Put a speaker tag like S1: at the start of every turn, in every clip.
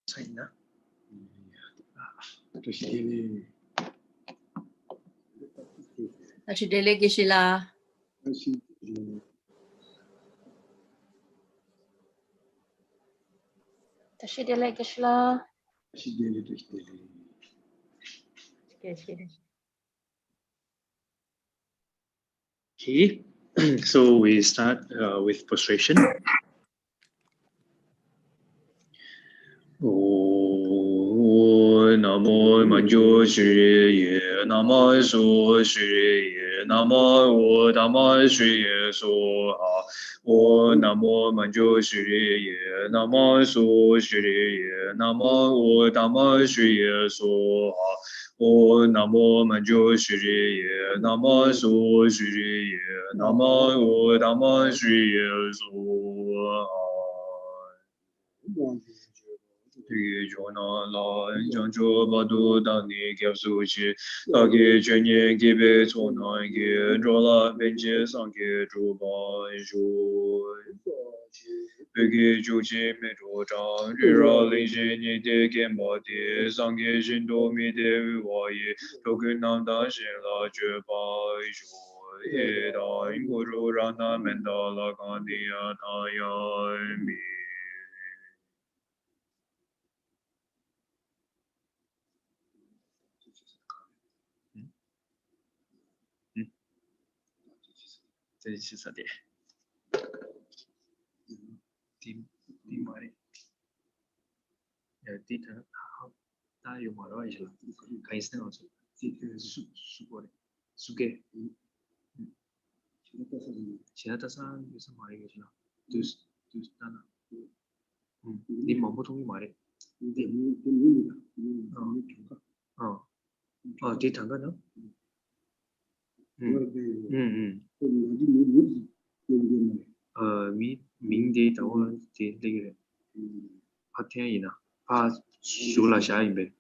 S1: China.
S2: 다시 델레기실라. 다시 델레기실라.
S1: Okay, so we start with prostration. Namo manjo shri ye, Namo so shri ye, Namo Dhamma shri ye so ha. Namo manjo shri ye, Namo so shri ye, Namo Dhamma shri ye so ha. Namo manjo shri ye, Namo so shri ye, Namo Dhamma shri ye so ha. Jona la janjo badu dani gyapsu chi taki chenye gibe chona gi jola benje sangye juba ju Peki juji me jo chang jira lingshi ni de genpa de sangye shindo mi de wa ye toku namda shin la je pa ju he da ingo ru rana menda la kandi ya ta ya mi这是啥的？第嘛的？第他好，他有嘛的意思啦？看意思呢？苏过的，苏给。其他的啥有什么意思啦？就是那啦。你毛不同意嘛的？第堂个呢？明的等我的那个怕天影啊，怕输了下一杯。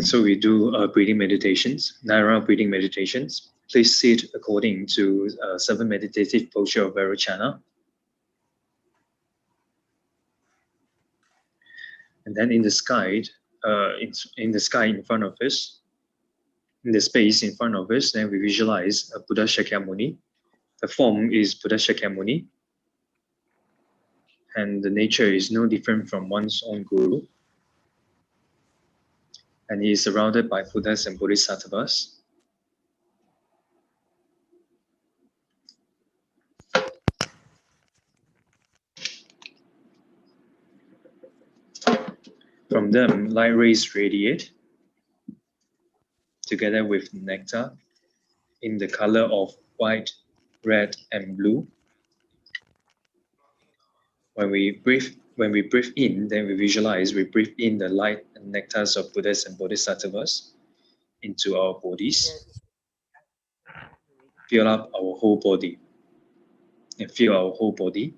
S1: So we do breathing meditations, 9 round breathing meditations. Please sit according to 7 meditative posture of Vairocana. And then in the sky, in the sky in front of us, in the space in front of us, then we visualize Buddha Shakyamuni. The form is Buddha Shakyamuni. And the nature is no different from one's own guru. And he is surrounded by Buddhas and Bodhisattvas. From them, light rays radiate together with nectar in the color of white, red, and blue. When we breathe in, then we visualize, we breathe in the light and nectars of Buddhas and Bodhisattvas into our bodies. Fill up our whole body and feel our whole body.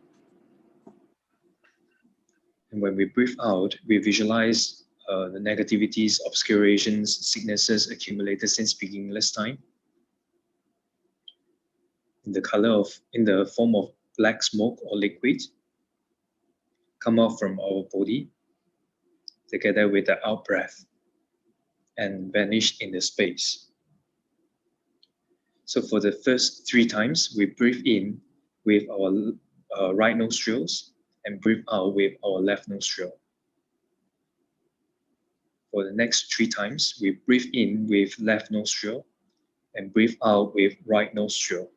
S1: And when we breathe out, we visualize the negativities, obscurations, sicknesses accumulated since beginningless time in the form of black smoke or liquid come out from our body together with the out breath and vanish in the space. So for the first 3 times, we breathe in with our right nostrils and breathe out with our left nostril. For the next 3 times, we breathe in with left nostril and breathe out with right nostril.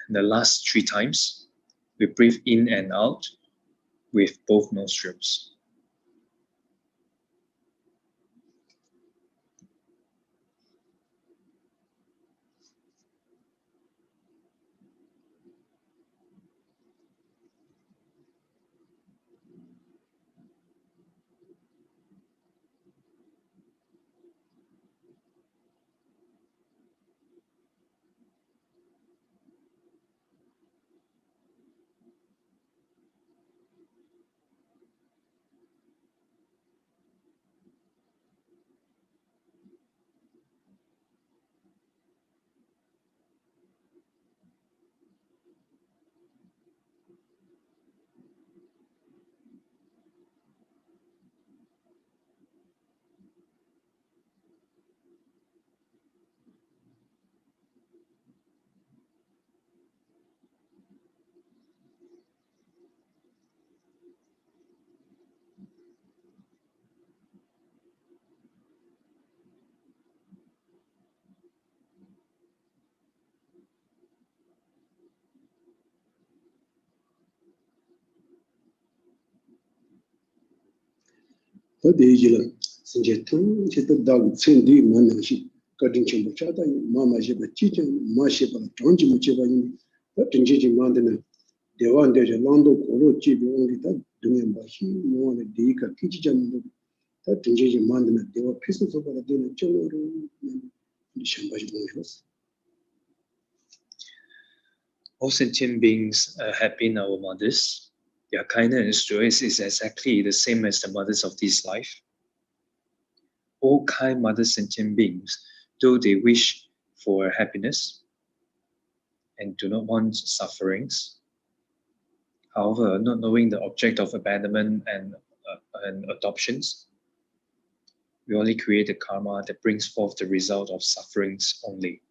S1: And the last 3 times, we breathe in and out with both nostrils. All sentient beings have been our mothers. Their kindness to us is exactly the same as the mothers of this life. All kind mother sentient beings, though they wish for happiness and do not want sufferings, however, not knowing the object of abandonment and adoptions, we only create a karma that brings forth the result of sufferings only.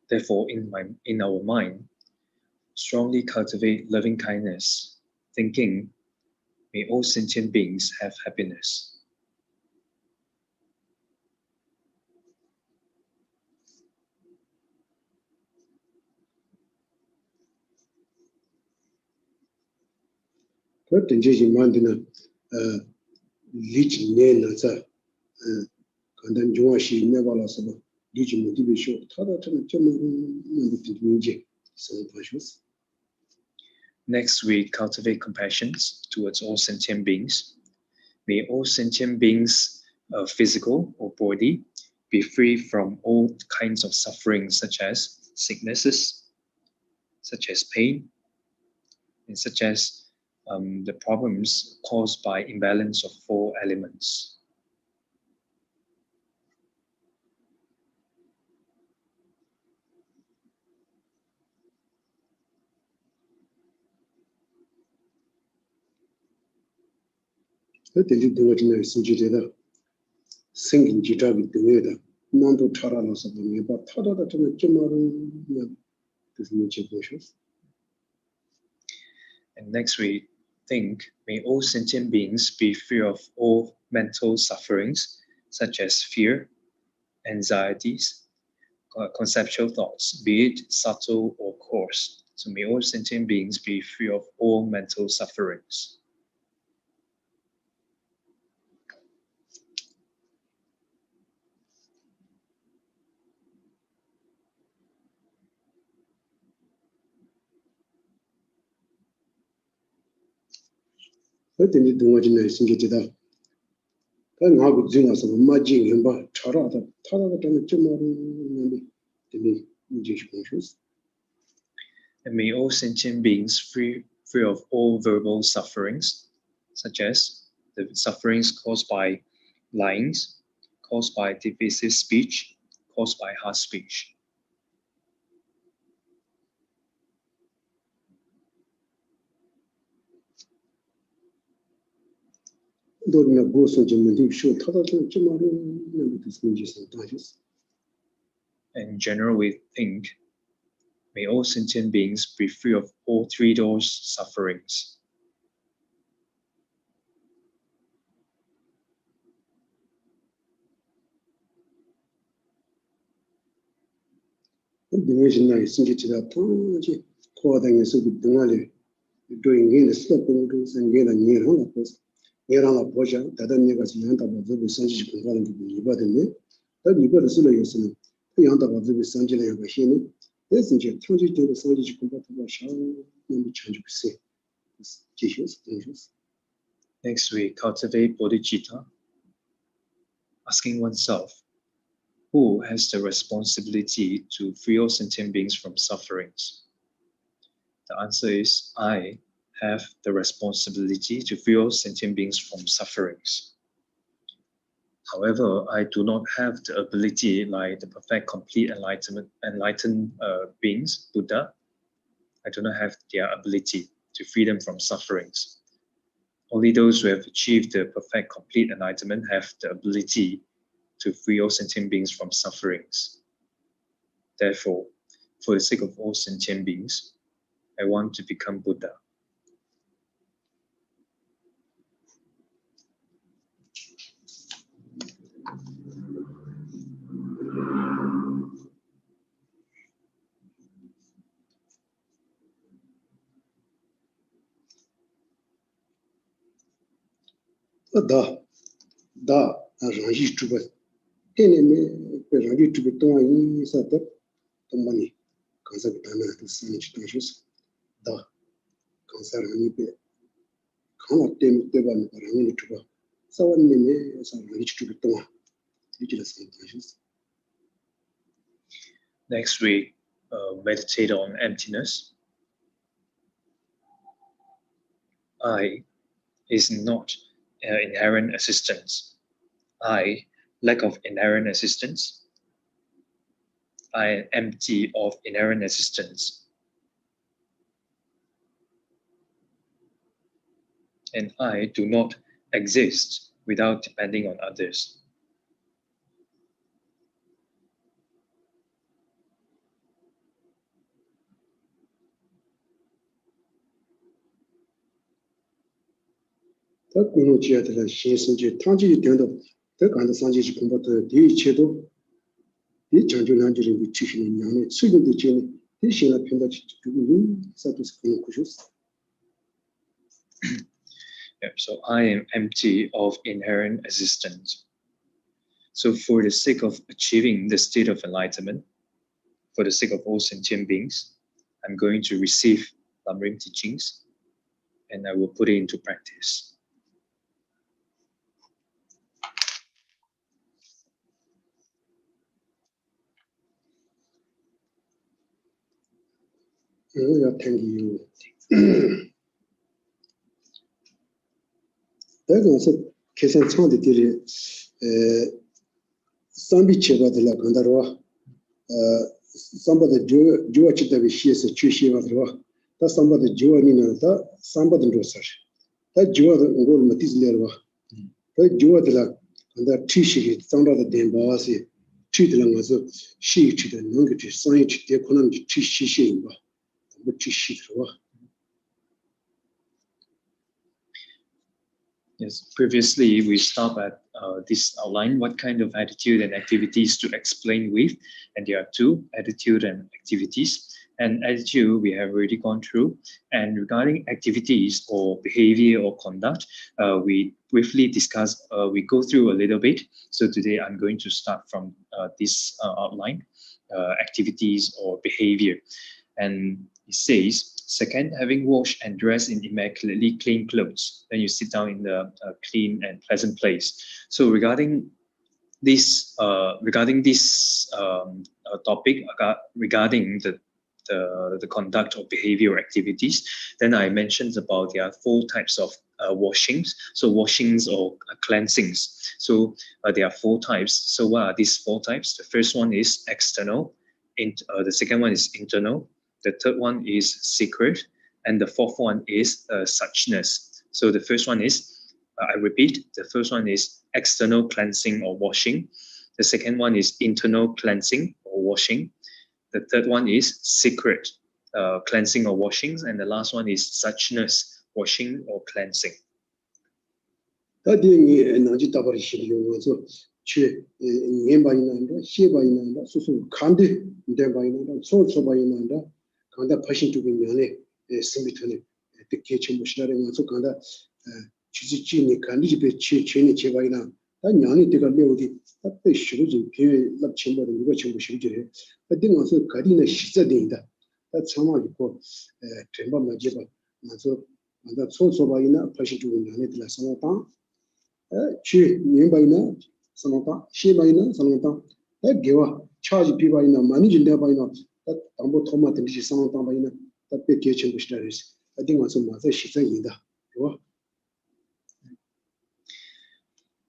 S1: Therefore, in our mind, strongly cultivate loving kindness, thinking, may all sentient beings have happiness. Next, we cultivate compassion towards all sentient beings. May all sentient beings, physical or body, be free from all kinds of suffering, such as sicknesses, such as pain, and such as the problems caused by imbalance of 4 elements. And next we think, may all sentient beings be free of all mental sufferings, such as fear, anxieties, conceptual thoughts, be it subtle or coarse. So may all sentient beings be free of all mental sufferings. And may all sentient beings free of all verbal sufferings, such as the sufferings caused by lyings, caused by divisive speech, caused by harsh speech. In general, we think, may all sentient beings be free of all three those sufferings. Next, we cultivate bodhicitta, asking oneself, who has the responsibility to free all sentient beings from sufferings? The answer is, I have the responsibility to free all sentient beings from sufferings. However, I do not have the ability like the perfect, complete enlightened beings, Buddha. I do not have their ability to free them from sufferings. Only those who have achieved the perfect, complete enlightenment have the ability to free all sentient beings from sufferings. Therefore, for the sake of all sentient beings, I want to become Buddha. Next week, meditate on emptiness. I is not inherent existence. I, lack of inherent existence. I am empty of inherent existence. And I do not exist without depending on others. So I am empty of inherent existence. So for the sake of achieving the state of enlightenment, for the sake of all sentient beings, I'm going to receive Lamrim teachings and I will put it into practice.
S3: Thank you. That's 계산 처음들이 sambi cheba de la gandarwa samba de joa chita bi shiese chushi wadrwa ta samba de joa ni na ta samba de rosar ta joa ngol matis lerwa ta joa de la gandar tishi samba de demba se chi de la ngazo shi chi de nang chi sai chi de konam chi shi shi ba bu chi shi rwa.
S1: Yes, previously we stopped at this outline, what kind of attitude and activities to explain with, and there are two, attitude and activities. And attitude we have already gone through, and regarding activities or behavior or conduct, we briefly discuss, we go through a little bit. So today I'm going to start from this outline, activities or behavior. And it says, second, having washed and dressed in immaculately clean clothes, then you sit down in the clean and pleasant place. So regarding this topic, regarding the the conduct of behavioral activities. Then I mentioned about there are 4 types of washings. So washings or cleansings. So there are 4 types. So what are these 4 types? The first one is external. The second one is internal. The third one is secret. And the fourth one is suchness. So the first one is, I repeat, the first one is external cleansing or washing. The second one is internal cleansing or washing. The third one is secret cleansing or washings. And the last one is suchness, washing or cleansing.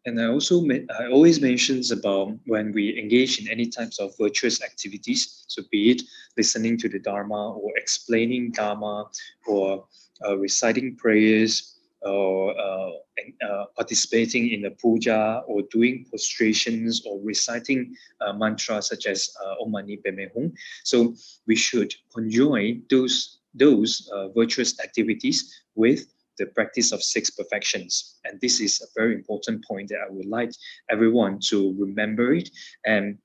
S1: And I always mentions about when we engage in any types of virtuous activities, so be it listening to the Dharma or explaining Dharma or reciting prayers or participating in a puja or doing prostrations or reciting mantras such as Om Mani Padme Hum. So we should conjoin those virtuous activities with the practice of 6 perfections. And this is a very important point that I would like everyone to remember it and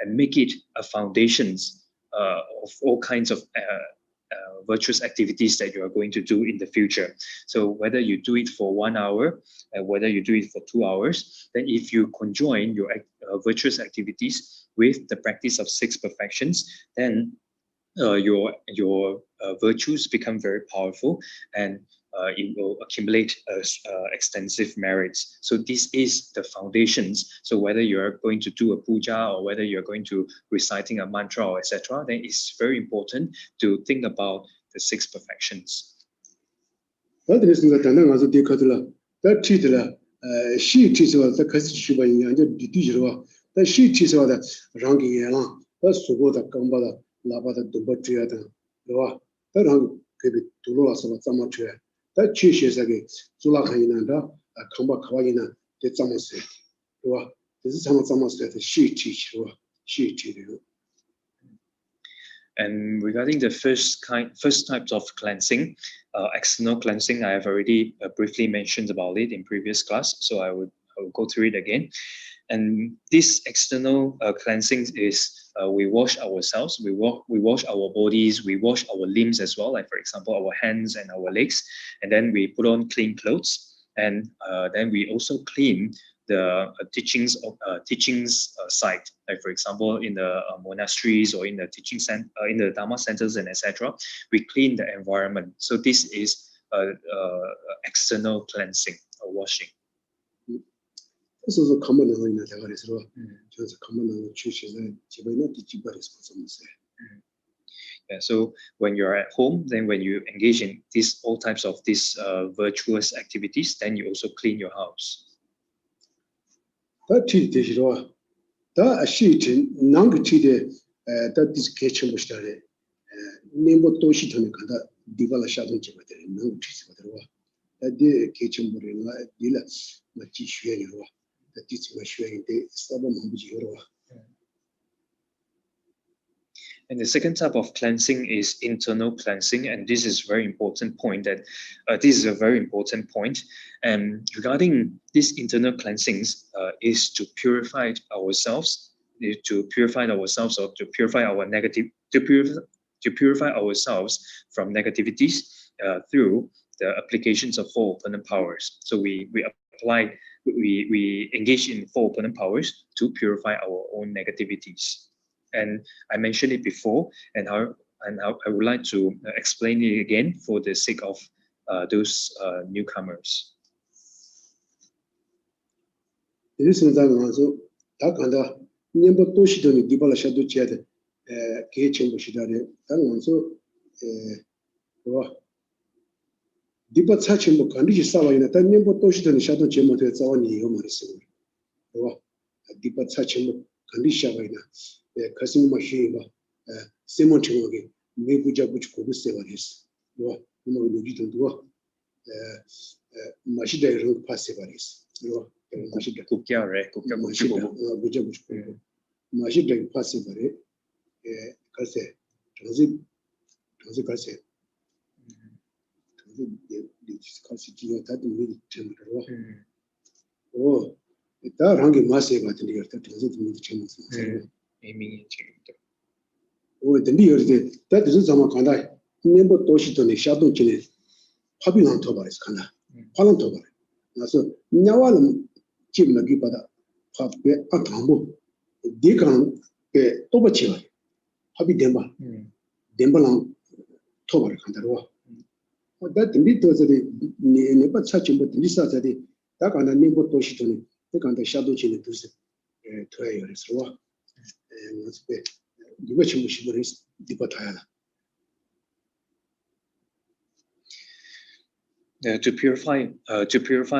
S1: make it a foundation of all kinds of virtuous activities that you are going to do in the future. So whether you do it for 1 hour, whether you do it for 2 hours, then if you conjoin your virtuous activities with the practice of 6 perfections, then your virtues become very powerful and it will accumulate extensive merits. So this is the foundations. So whether you're going to do a puja or whether you're going to reciting a mantra or etc., then it's very important to think about the 6 perfections. And regarding the first types of cleansing, external cleansing, I have already briefly mentioned about it in previous class, so I will go through it again. And this external cleansing is we wash ourselves, we wash our bodies, we wash our limbs as well, like for example our hands and our legs, and then we put on clean clothes, and then we also clean the teachings site, like for example in the monasteries or in the teaching center, in the Dharma centers and etc. We clean the environment. So this is external cleansing or washing.
S3: This is a common in the
S1: Yeah, so when you're at home, then when you engage in all types of these virtuous activities, then you also clean your house.
S3: That is kitchen was started. Nimbo Toshi Tonakanda, Divala Shadon Chimater, no trees for the war. That the kitchen were in Dilla, Matishu, that is my showing the stubborn Mambujiro.
S1: And the second type of cleansing is internal cleansing, and this is very important point. And regarding these internal cleansings, is to purify ourselves, or to purify our negative, to purify ourselves from negativities through the applications of 4 opponent powers. So we engage in 4 opponent powers to purify our own negativities. And I mentioned it before, and I would like to explain it again for the sake of those newcomers.
S3: This is also Takanda, Nimbo Toshi Dibala Shadu Chet, Kitchen Bushidare, and also Deepa Sachimbo Kandiji Sawa in a Tanimbo Toshitan Shadow Chemo, it's our new Marisi. Deepa Sachimbo Kandisha, Casim Machine, Simon Chimogi, Mebuja Buch Kubusevaris, Mashida Passivaris, Mashida Mashida Passivare, Kase, Transit Kase. Oh, that hungry massive at the year that transit in the channels. Oh, the near that is some kind of number Toshitoni, Shadow Chile, Pabilan Tobaris Kana, Palan Tobar. So, Nawalam Jim Nagipada, Pape Atambo, Deacon Tobachi, Habi Demba, Dembalan Tobar Kandarua. That indeed was the never such but Lisa said it. That kind of neighbor Toshitoni, the kind of shadow chili to say, 2 years. And what's the which is Dipataya.
S1: To purify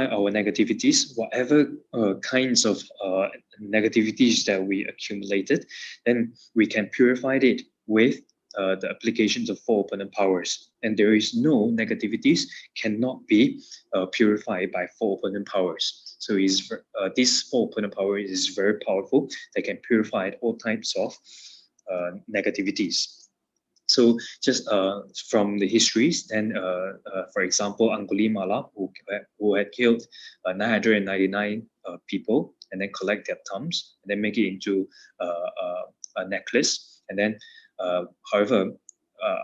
S1: our negativities, whatever kinds of negativities that we accumulated, then we can purify it with the applications of 4 opponent powers. And there is no negativities cannot be purified by 4 opponent powers. So this 4 opponent power is very powerful. They can purify all types of negativities. So just from the histories, then for example, Angulimala, who had killed 999 people, and then collect their thumbs, and then make it into a necklace. And then, however,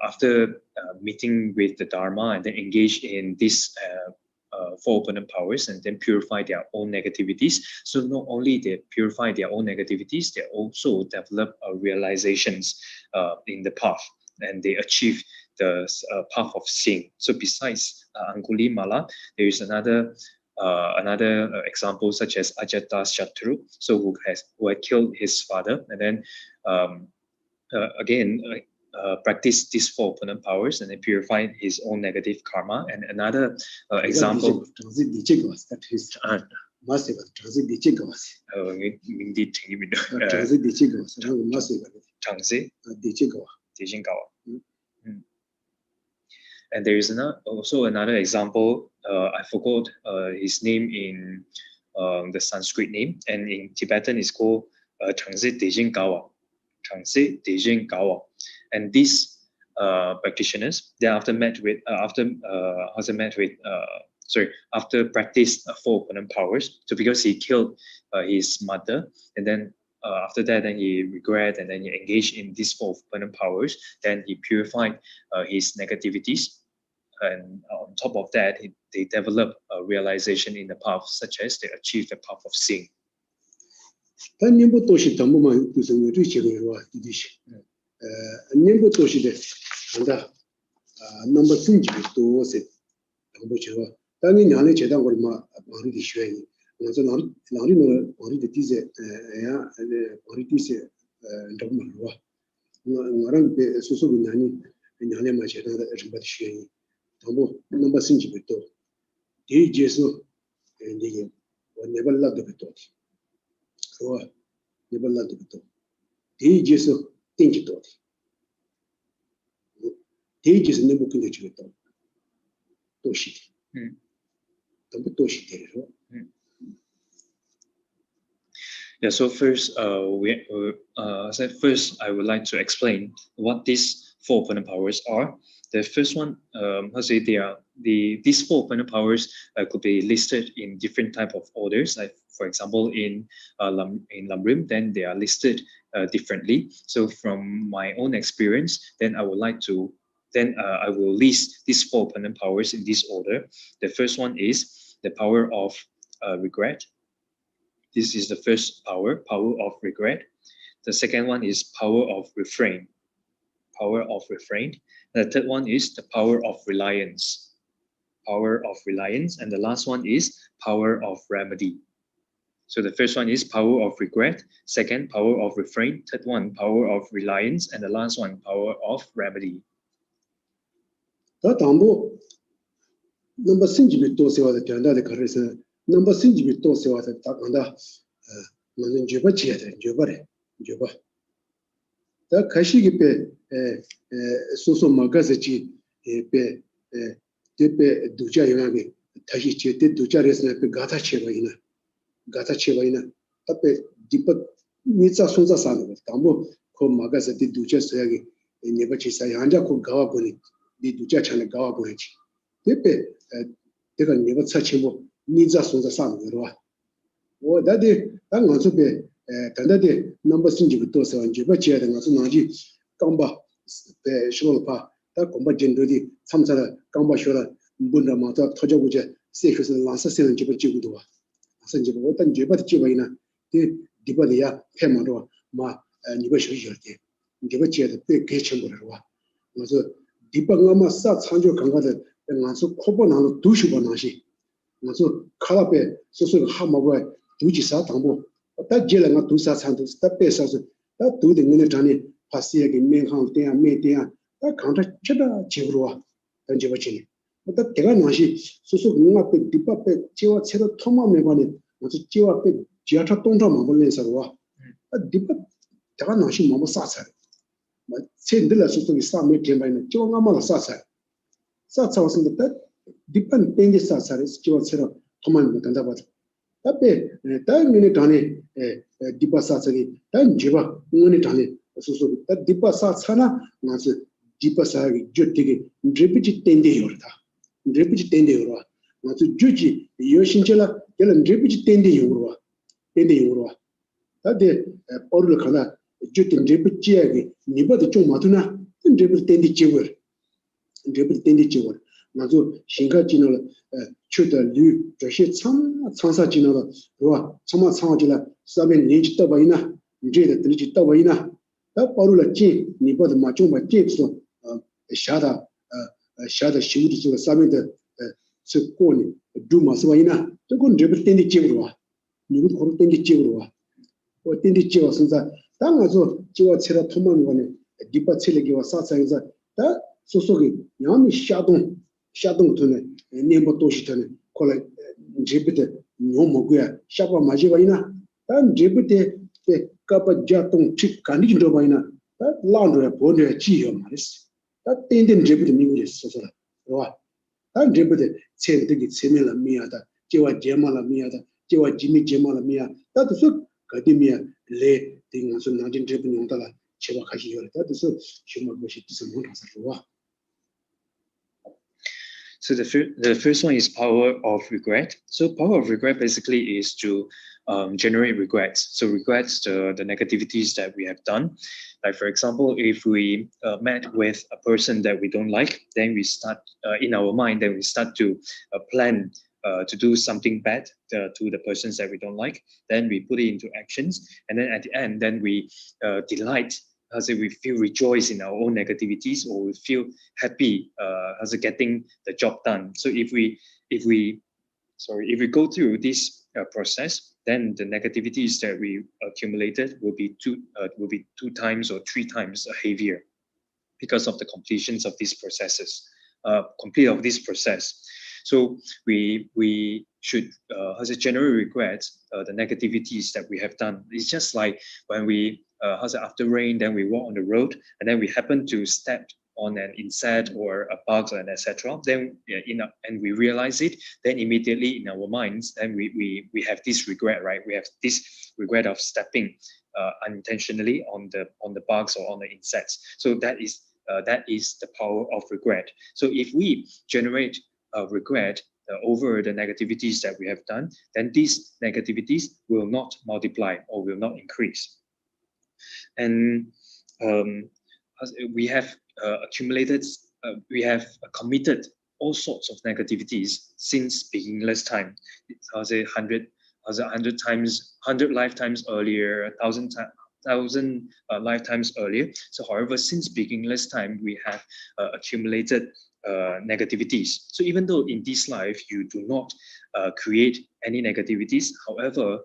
S1: after meeting with the Dharma and then engage in this 4 opponent powers and then purify their own negativities. So not only they purify their own negativities, they also develop realizations in the path. And they achieve the path of seeing. So besides Angulimala, there is another example such as Ajata Shatru, so who had killed his father, and then again practice these 4 opponent powers and then purify his own negative karma. And another example.
S3: Massive transit the chickens. Transit the chickens, massive.
S1: Transit the chickens. And there is also another example. I forgot his name in the Sanskrit name, and in Tibetan it's called Transit Dejin Gawa. Transit Dejin Gawa. And these practitioners, they after practiced 4 opponent powers. So because he killed his mother, and then after that, then he regret and then he engaged in these 4 opponent powers. Then he purified his negativities, and on top of that, they developed a realization in the path, such as they achieved the path of seeing. Yeah, so first, first I would like to explain what these 4 opponent powers are. The first one, these 4 opponent powers could be listed in different type of orders. Like for example, in Lamrim, then they are listed differently. So from my own experience, then I would like to I will list these 4 opponent powers in this order. The first one is the power of regret. This is the first power of regret. The second one is power of refrain. The third one is the power of reliance. And the last one is power of remedy. So the first one is power of regret, second, power of refrain, third one, power of reliance, and the last one, power of remedy.
S3: 다 담보 넘버 신지비 또 세워야 된다데 그래서 넘버 신지비 또 세워야 다 간다. 너는 줘봐 지야 돼. 줘봐래. 줘봐. 다 가시기 빼 소소 마가스지 빼 대빼 두자 영하게 다시 제때 두자에서 빼 가타 쳐봐이나. 가타 쳐봐이나. 앞에 디퍼 니자 손자 사는 거. 담보 그 마가스지 두자 써야게 네버치 사야 앉아 그 가와 보니 니 두자 차는 가와 보이지. 대빼 내가 네버 차치고 니자 손자 사는 거로 와. 다들 당 원수배 단다데 넘버 신지부 또서 언제바 지야 되는 것은 나지 강바 배 쇼르파 다 공바 진도디 참사라 강바 쇼라 문다 마다 터져고제 세셔서 라서세는 지부 지구도 와. 선지부 어떤 제바 지바이나 디바디야 페마로 마 니버 쇼셔데 니버 지야 돼 개첨으로 와. 그래서 디바가마 사 창조 강가데 나서 코보나로 두시고 나시 나서 카라베 소소 하마고 두지사 당보 다 제라가 두사 산도 다 빼서서 다 두딩네 전에 파시에게 맹한 때야 메때야 다 강타 쳐다 지으로 와 던지버치니 다 대가 나시 소소 응압에 뒷밥에 지와 채로 토마 매관에 나서 지와 앞에 지하차 동자만 벌내서 와 뒷밥 대가 나시 뭐뭐 사사 뭐 챈들라 소소기 싸매 tem바이나 지와 아마라 사사 사차was는데 뒷판 땡게 사사레스 지와 채로 토만 못한다 봐 앞에 다음에 전에 디파사서기 단 지바 응원이 전에 소소 디파사사나 나서 디파사기 저되게 리피트 텐데 요르다 리피트 텐데 요르와 나서 주지 요신절라 결은 리피트 텐데 요르와 텐데 요르와 다데 어르를 가나 주든 리피트 지야기 니버도 좀 마두나 리피트 텐데 지워 리피트 텐데 지워 나서 신가 지나를 추다 류 저시 참사 지나를 와 참아 참아지라 사변 내지 떠바이나 이제도 들지 떠바이나 다 바로라 지 니버도 마좀바 찌서 샤다 시우디 저 사변의 스코니 두마스바이나 저건 레벨텐디 지브로와 니도 거로 텐디 지브로와 어 텐디 지워선자 당아서 지와 체라 토만 거네 디파 체레기와 사사에서 다 소소기 야미 샤동 돈에 네모 도시터네 콜레 제비데 노모고야 샤바 마지바이나 단 제비데 까바 자동 칙 간디도 바이나 다 라운드에 보내 지요 말이스 다 텐덴 제비데 미고레 소소라 와 단 제비데 체르기 체멜라 미야다 제와 제마라 미야다 제와 지미 제마라 미야 다도 가디미야 레 딩아서 나딘 제비 용다라 제와 가시 요다 다도 슈마 것이 뜻은 못하서 와.
S1: So the first one is power of regret. So power of regret basically is to generate regrets. So regrets the negativities that we have done. Like for example, if we met with a person that we don't like, then we start in our mind, then we start to plan to do something bad to the persons that we don't like. Then we put it into actions, and then at the end, then we delight. As we feel rejoice in our own negativities, or we feel happy as getting the job done. So if we go through this process, then the negativities that we accumulated will be two times or three times heavier because of the completions of these processes, complete of this process. So we should generally regret the negativities that we have done. It's just like when we after rain, then we walk on the road, and then we happen to step on an insect or a bug and etc. Then and we realize it, then immediately in our minds, then we have this regret, right? We have this regret of stepping unintentionally on the bugs or on the insects. So that is the power of regret. So if we generate regret over the negativities that we have done, then these negativities will not multiply or will not increase. And we have accumulated, we have committed all sorts of negativities since beginningless time. I'll say 100 times, 100 lifetimes earlier, 1,000 lifetimes earlier. So, however, since beginningless time, we have accumulated negativities. So even though in this life you do not create any negativities, however,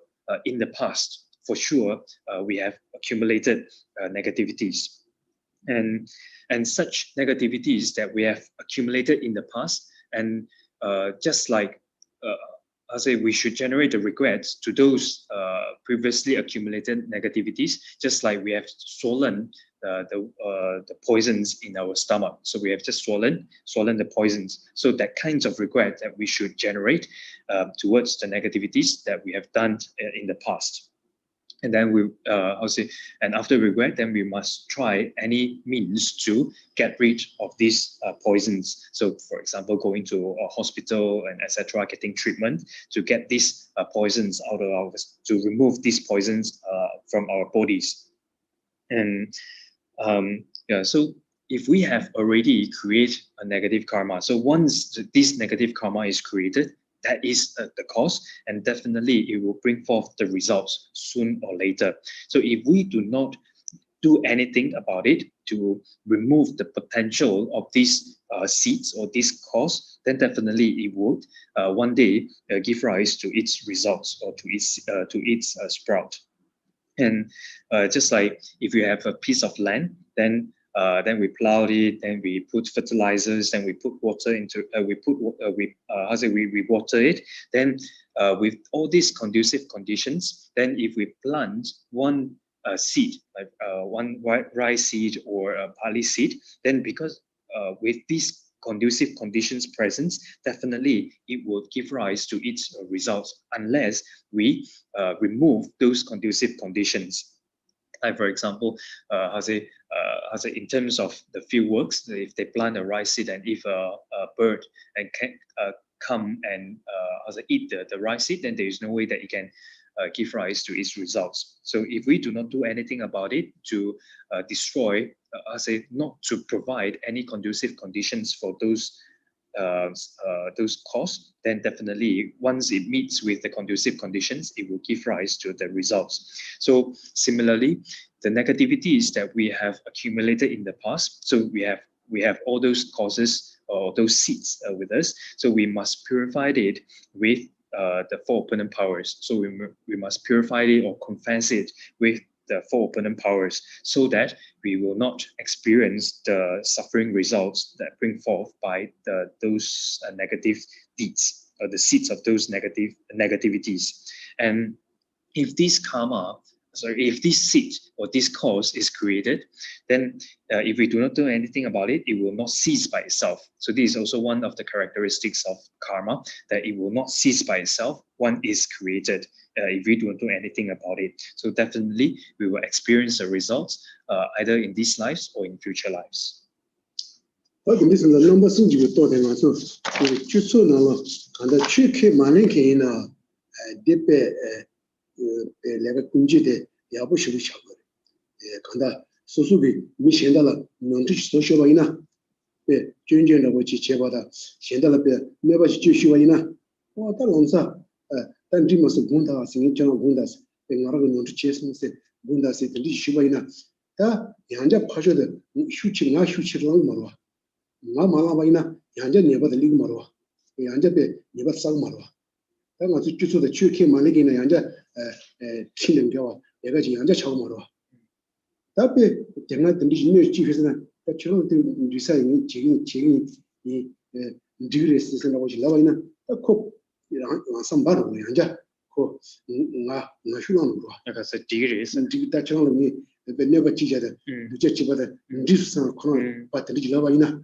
S1: in the past, for sure, we have accumulated negativities. And such negativities that we have accumulated in the past, and just like I say, we should generate the regrets to those previously accumulated negativities, just like we have swollen the poisons in our stomach. So we have just swollen the poisons. So that kinds of regret that we should generate towards the negativities that we have done in the past. And then and after regret, then we must try any means to get rid of these poisons. So, for example, going to a hospital and etc., getting treatment to get these poisons out of to remove these poisons from our bodies. And so if we have already created a negative karma, so once this negative karma is created, that is the cause, and definitely it will bring forth the results soon or later. So if we do not do anything about it to remove the potential of these seeds or this cause, then definitely it would one day give rise to its results or to its sprout. And just like if you have a piece of land, then we plow it, then we put fertilizers, then we put water into, we water it. Then with all these conducive conditions, then if we plant one seed, like one rice seed or a barley seed, then because with these conducive conditions present, definitely it will give rise to its results unless we remove those conducive conditions. Like for example, in terms of the field works, if they plant a rice seed and if a bird can come and eat the rice seed, then there is no way that it can give rise to its results. So if we do not do anything about it to destroy, not to provide any conducive conditions for those cause, then definitely once it meets with the conducive conditions, it will give rise to the results. So similarly, the negativities that we have accumulated in the past, so we have all those causes or those seeds with us, so we must purify it with the four opponent powers. So we must purify it or confess it with the four opponent powers, so that we will not experience the suffering results that bring forth by those negative deeds, or the seeds of those negativities. And if this karma, if this seed or this cause is created, then if we do not do anything about it, it will not cease by itself. So this is also one of the characteristics of karma, that it will not cease by itself. One is created if we do not do anything about it. So definitely we will experience the results either in these lives or in future lives.
S3: 내가 군지대 야부시로 잡아. 간다. 소수비 미신달라 논지 소쇼바이나. 예, 준전하고 지체바다 신달라베 내바시 주시바이나. 달론사. 단지모스 군다 생이잖아 군다스. 내가라고 논지 체스무세 군다스 든지 시바이나. 다 양자 파셔데 슈치가 슈치랑 말와. 나 말아바이나 양자 내바들 리고 말와. 양자베 내바 싹 말와. 내가 주소도 추케 말리기는 양자 치는 겨 내가 지금 앉아 차고 말어. 답에 제가 든지 인내 지회에서는 저런 리사이 지금 이 디그레스 생각하고 지라고 있는 꼭 완성 바로 앉아 그나 휴는 거. 그래서 디그레스 디기다 저런 이 내가 지자다 이제 집어다 디스상 그런 바들이 지라고 있나.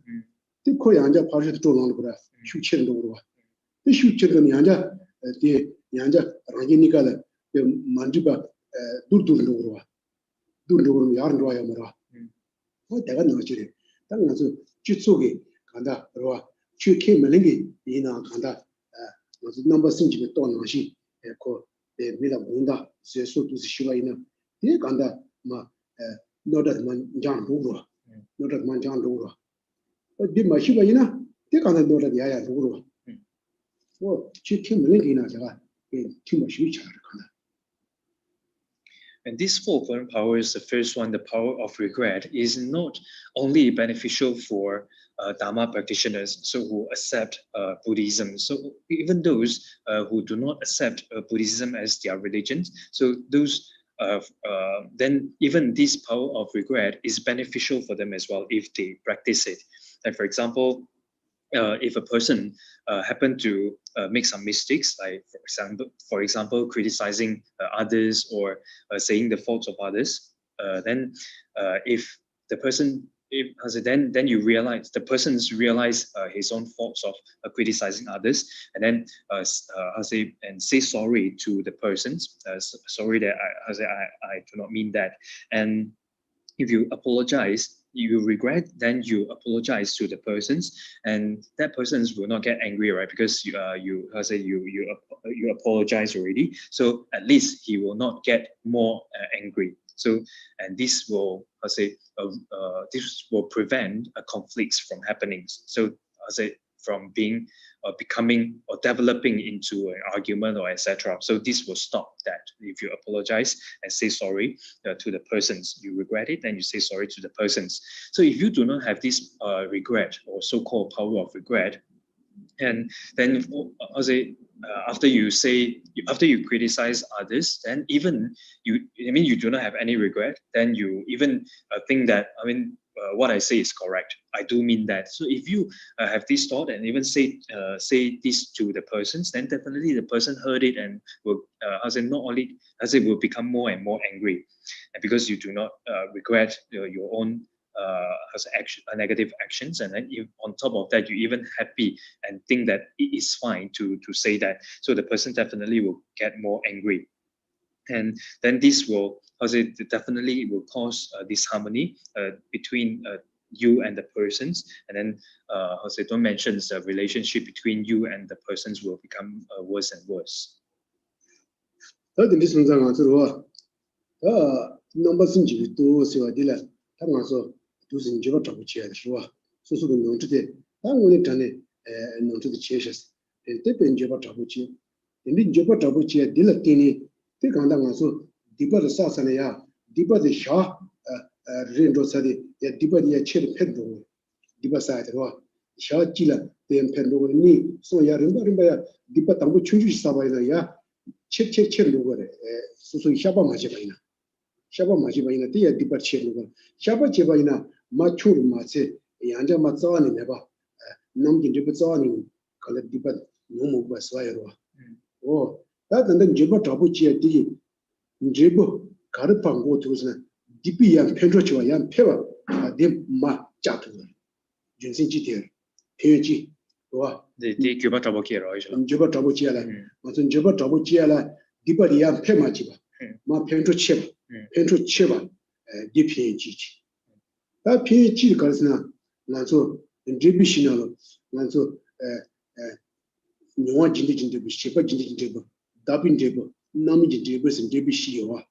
S3: 그 앉아 파셔도 좀 거라. 휴치는 거 봐. 이 휴치는 앉아 이 앉아 라기니까는 만지바 둘둘로 둘둘로 야르로 야마라 내가 넣어지래 당나서 주속에 간다 그러와 주케 melenge 이나 간다 무슨 넘버 승집에 또 넣으시 그 미라 본다 세수 두시 시바이나 이 간다 마 너다만 장로로 너다만 장로로 어디 마시바이나 이 간다 너다 야야 로로 뭐 주케 melenge나 제가 팀을 쉬지 않을 거나.
S1: And this fourth one power is the first one, the power of regret, is not only beneficial for Dharma practitioners, so who accept Buddhism. So even those who do not accept Buddhism as their religion, so those then even this power of regret is beneficial for them as well if they practice it. Like for example, if a person happen to make some mistakes, like for example, criticizing others or saying the faults of others, then if the person, then you realize the person's realize his own faults of criticizing others, and then say sorry to the persons. Sorry that I do not mean that, and if you apologize, you regret, then you apologize to the persons, and that persons will not get angry, right? Because you apologize already, so at least he will not get more angry. So, and this will this will prevent conflicts from happening. So, from being becoming or developing into an argument or etc. So this will stop that. If you apologize and say sorry to the persons, you regret it, then you say sorry to the persons. So if you do not have this regret or so-called power of regret, and then after you criticize others, then even you do not have any regret, then you even think that what I say is correct. I do mean that. So if you have this thought and even say this to the persons, then definitely the person heard it and will not only will become more and more angry, and because you do not regret your own negative actions, and then on top of that you even happy and think that it is fine to say that, so the person definitely will get more angry, and then this will definitely will cause disharmony between you and the persons, and then don't mention the relationship between you and the persons will become worse and worse.
S3: 도슨 제가 잡고 지야 되죠. 소소도 농지대 당원이 전에 농지대 지에셨어. 대변 제가 잡고 지. 근데 제가 잡고 지야 딜라티니 대강당 가서 디바를 사서내야 디바의 샤 렌도사디 야 디바의 체를 팬도 디바사이드로 샤 찔라 된 팬도니 소야 렌바야 디바 당고 충주시 사바이다야 체체체로 거래. 소소 샤바 마지 바이나. 샤바 마지 바이나 디야 디바 체로 거. 샤바 제바이나 마추르 마세 양자 마자니 내봐 남긴 저 자니 칼 디바 너무 과스와요. 오 다든데 제바 잡부지에 디 제보 가르방고 두스나 디비양 펜조치와 양 페와 디마 자투 준신지디 페지 와
S1: 디 제바 잡부기로 이제
S3: 제바 잡부지야라 무슨 제바 잡부지야라 디바리양 페마지바 마 펜조치 펜조치바 디피지지 다 PhD 가르스나 나서 인지비시나로 나서 노아 진디진데 비시바 진디진데 다빈데 남이진데 버슨 데비시와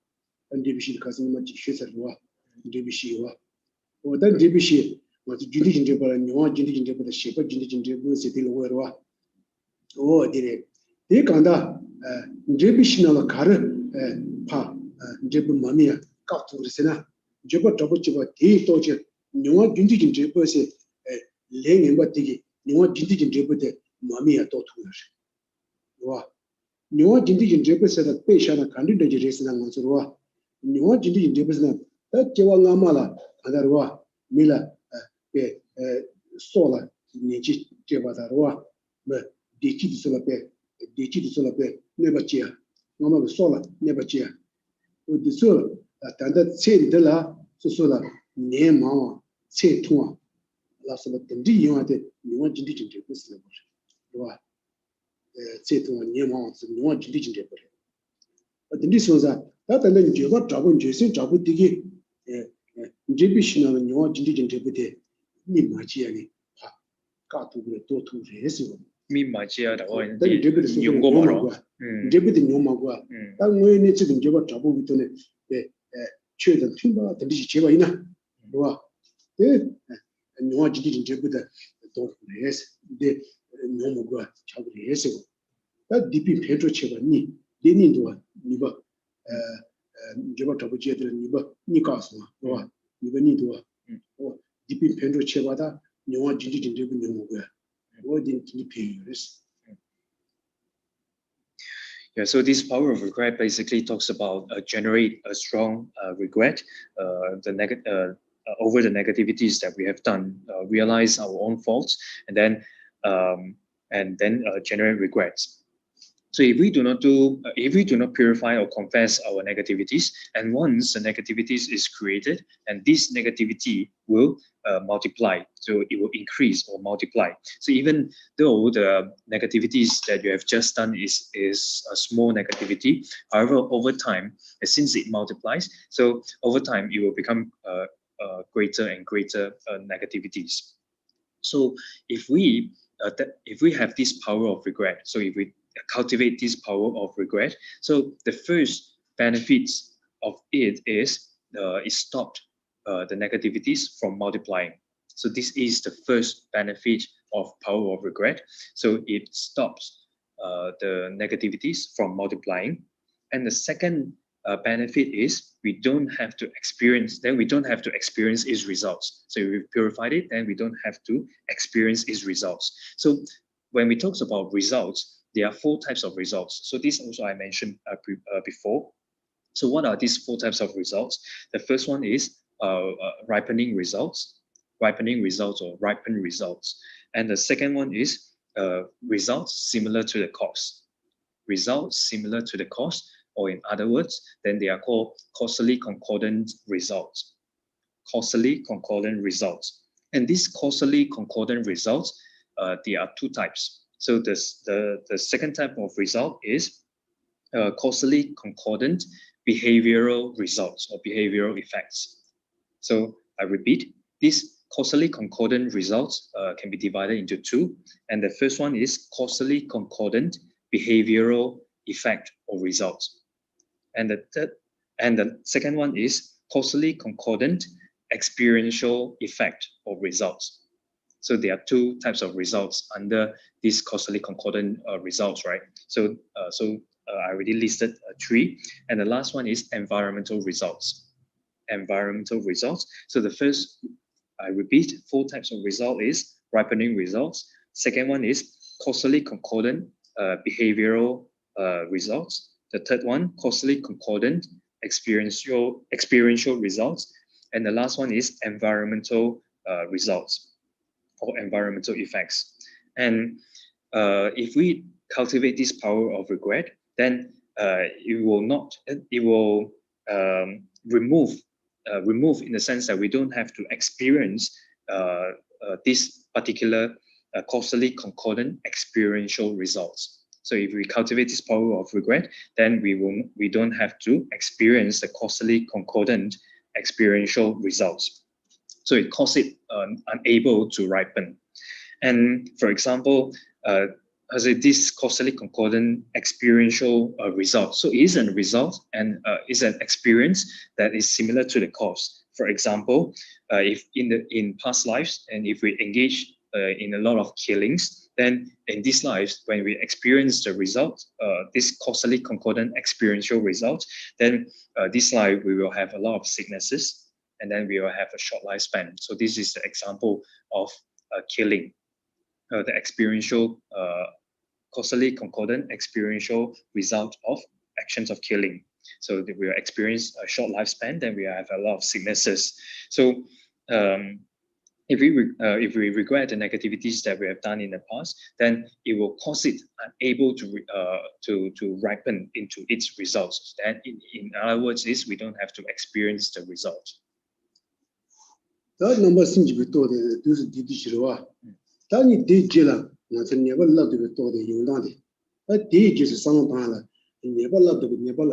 S3: 안데비시 가스는 마치 쉐서와 데비시와 오단 데비시 마치 진디진데 바 노아 진디진데 바 시바 진디진데 버스 데로와 오 디레 이 간다 데비시나로 가르 파 데비 마미야 까투르스나 제가 잡고지가 대도지 영화 준지진 제버세 랭행과 되게 영화 진지진 제버데 마미야 또 통하시 와 영화 진지진 제버세다 빼샤나 간디데 제스나 간서와 영화 진지진 제버스나 다 제와 나마라 아다르와 밀라 에 소라 니지 제바다르와 뭐 디치디솔라페 네바치야 나마가 소라 네바치야 우디솔 단다 체들라 소소라 네마와 체통아 라서가 던지 영화데 영화 진디진데 버스나 와 체통아 네마와 영화 진디진데 버려 어딘지 소자 다단데 제가 잡은 제신 잡고 되게 제비시나는 영화 진디진데 버데 미마지야니 까투그레 도투레스
S1: 미마지야다 와
S3: 제비도
S1: 용고마로
S3: 제비도 용마고 딱 뭐에 지금 제가 잡고 있더니 최근 팀바 던지 제가 있나 와 영화 진디진 제보다 더 레스 데 너무가 잡으려 해서 다 디피 페트로 체가니 데닌도와 니바 Java Tabu Jeter, Nikas, or Nibanito, or Deepin Pendro Chevada, you want to do New what didn't keep this?
S1: Yeah, so this power of regret basically talks about generate a strong regret, over the negativities that we have done, realize our own faults, and then generate regrets. So if we do not purify or confess our negativities, and once the negativities is created, and this negativity will multiply, so it will increase or multiply. So even though the negativities that you have just done is a small negativity, however, over time, since it multiplies, so over time it will become greater and greater negativities. So if we have this power of regret, so if we cultivate this power of regret, so the first benefits of it is it stopped the negativities from multiplying. So this is the first benefit of power of regret. So it stops the negativities from multiplying. And the second benefit is we don't have to experience its results. So if we purified it, then we don't have to experience its results. So when we talk about results, there are 4 types of results. So this also I mentioned before. So what are these 4 types of results? The first one is ripening results or ripened results. And the second one is results similar to the cause. Results similar to the cause, or in other words, then they are called causally concordant results. Causally concordant results. And these causally concordant results, there are 2 types. So the second type of result is causally concordant behavioral results or behavioral effects. So I repeat, these causally concordant results can be divided into 2. And the first one is causally concordant behavioral effect or results. And the second one is causally concordant experiential effect or results. So there are 2 types of results under these causally concordant results, right? So I already listed 3, and the last one is environmental results. Environmental results. So the first, I repeat, 4 types of result is ripening results. Second one is causally concordant behavioral results. The third one, causally concordant experiential results, and the last one is environmental results or environmental effects. And if we cultivate this power of regret, then it will remove in the sense that we don't have to experience this particular causally concordant experiential results. So if we cultivate this power of regret, then we don't have to experience the causally concordant experiential results. So it causes it unable to ripen. And for example, this causally concordant experiential result. So it is a result and is an experience that is similar to the cause. For example, if in past lives, and if we engage in a lot of killings, then in these lives, when we experience the result, this causally concordant experiential result, then this life we will have a lot of sicknesses, and then we will have a short lifespan. So this is the example of killing, the experiential, causally concordant experiential result of actions of killing. So we will experience a short lifespan, then we have a lot of sicknesses. So if we regret the negativities that we have done in the past, then it will cause it unable to ripen into its results. That in other words is we don't have to experience the result.
S3: That number seems to be told those did Tani did Jilla, and never loved to be told the Yunadi. That did just some time, never loved to be never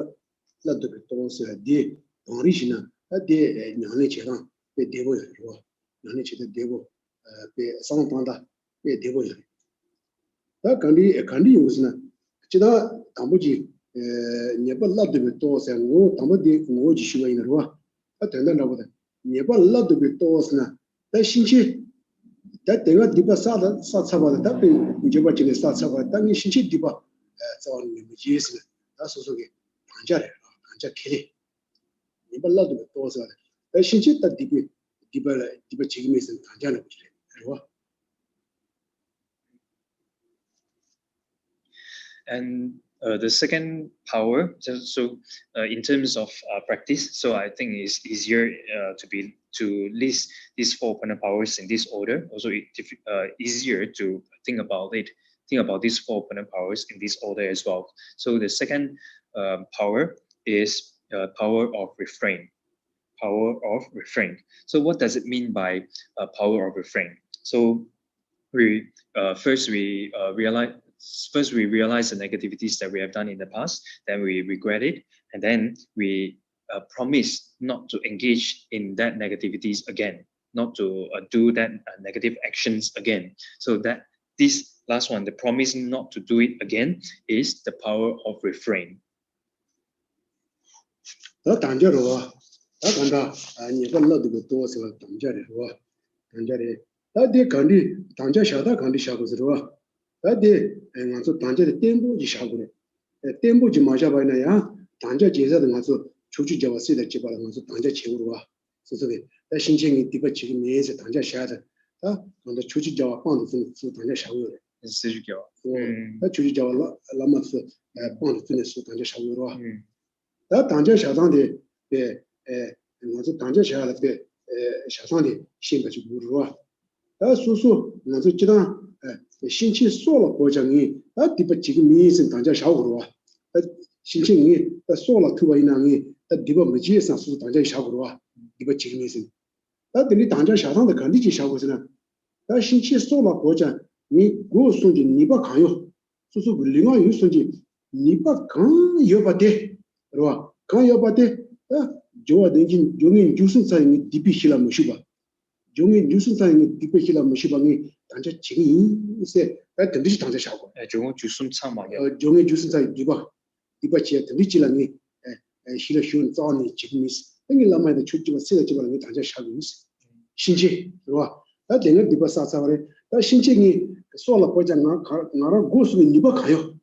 S3: loved to be told a day, original, a day, Yanichera, the devil, Yanich the devil, some panda, a devil. That can be a candy usna. Chida Tamuji never loved to be told and no Tamadi, no Jishua in the Rua. I tell them about it. Never loved to be told that Shinchi. That they got deeper Satsava, that been Jabachin Satsava, that means Shinchi Diba, it's on images. That's also Panja Kelly. 이발라도 또서 신체다 디바 지금에서 단자는 그래.
S1: And the second power, in terms of practice, so I think it's easier to list these 4 opponent powers in this order. Also, easier to think about these 4 opponent powers in this order as well. So the second power is power of refrain. Power of refrain. So what does it mean by power of refrain? So first we realize the negativities that we have done in the past, then we regret it, and then we promise not to engage in that negativities again, not to do that negative actions again. So that this last one, the promise not to do it again, is the power of refrain.
S3: 다데 간디 당자 샤다 간디 샤고스로 다데 응아서 당자의 템보지 샤고래 템보지 마샤바이나야 당자 제자도 가서 조주 잡았어야 지바라 가서 당자 채우러 와 소소게 다 신청이 디바 지금 내에서 당자 샤다 다 근데 조주 잡아 방도 수 당자 샤고래
S1: 스주교
S3: 다 조주 잡아 라마스 방도 수 당자 샤고러 다 당자 샤단데 응아서 당자 샤다 샤산데 신가지 부르와 다 수수 나도 지나 신체 소로 보장이 다 디바 지금 미신 당자 샤고로 와 신체이 다 소로 투바이나니 다 디바 머지에서 수 당자 샤고로 와 디바 지금 미신 다 들이 당자 샤상의 간디지 샤고스나 다 신체 소로 보장 니 고순지 니바 가요 수수 불링아 유순지 니바 간 여바데 로와 간 여바데 조아 댕긴 종인 주순사이 디비실라 무시바 종인 주순사이 디비실라 무시바니 단자 지금 이세 단지 단자 샤고
S1: 종인 주순사 말이야
S3: 종인 주순사이 디바치에 단지라니 실어쉬운 자니 지금 땡이 라마의 추지가 세지바니 단자 샤고 있어 신체 로와 다 댕을 디바사사래 다 신체니 소라 보장나 나라 고스니 니바 가요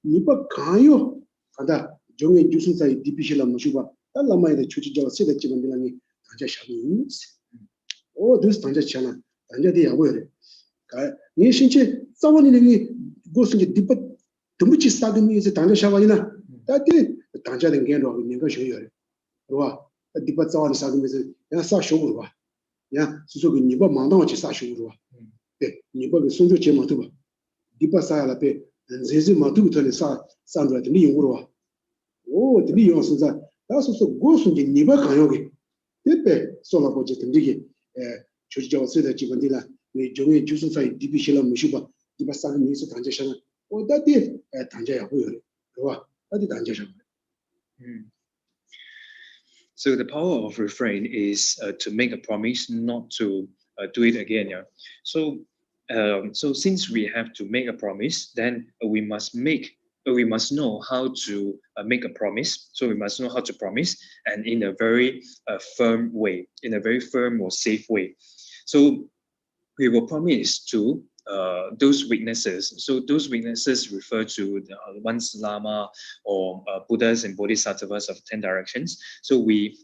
S3: 니바 가요 간다 종인 주순사이 디비실라 무시바 라마의 추지가 세지바니 단자 샤고 있어 오 this 단자 차나 단자디 야고래 니 신체 자원이 고스니 디바 dumbuchi sagami is tanja shawalina dati tanja den gen ro ninga shoyo ro dipa zawali sagami is ya sa shogu ro ya susu gi niba mandang chi sa shogu ro de niba ge sunjo che ma tu ba dipa sa la pe zezi ma tu to le sa ro de ni yu ro o de ni yu su za da susu go su gi niba kan yo ge de pe so la bo je den gi choji jawa se de ji ban di la ni jong ju su sai dibi shila mu shu ba dipa sagami is tanja shana So
S1: the power of refrain is to make a promise not to do it again. Yeah. So since we have to make a promise, then we must know how to make a promise. So we must know how to promise, and in a very firm way, in a very firm or safe way. So we will promise to those witnesses. So those witnesses refer to the one's Lama or Buddhas and Bodhisattvas of 10 directions. So we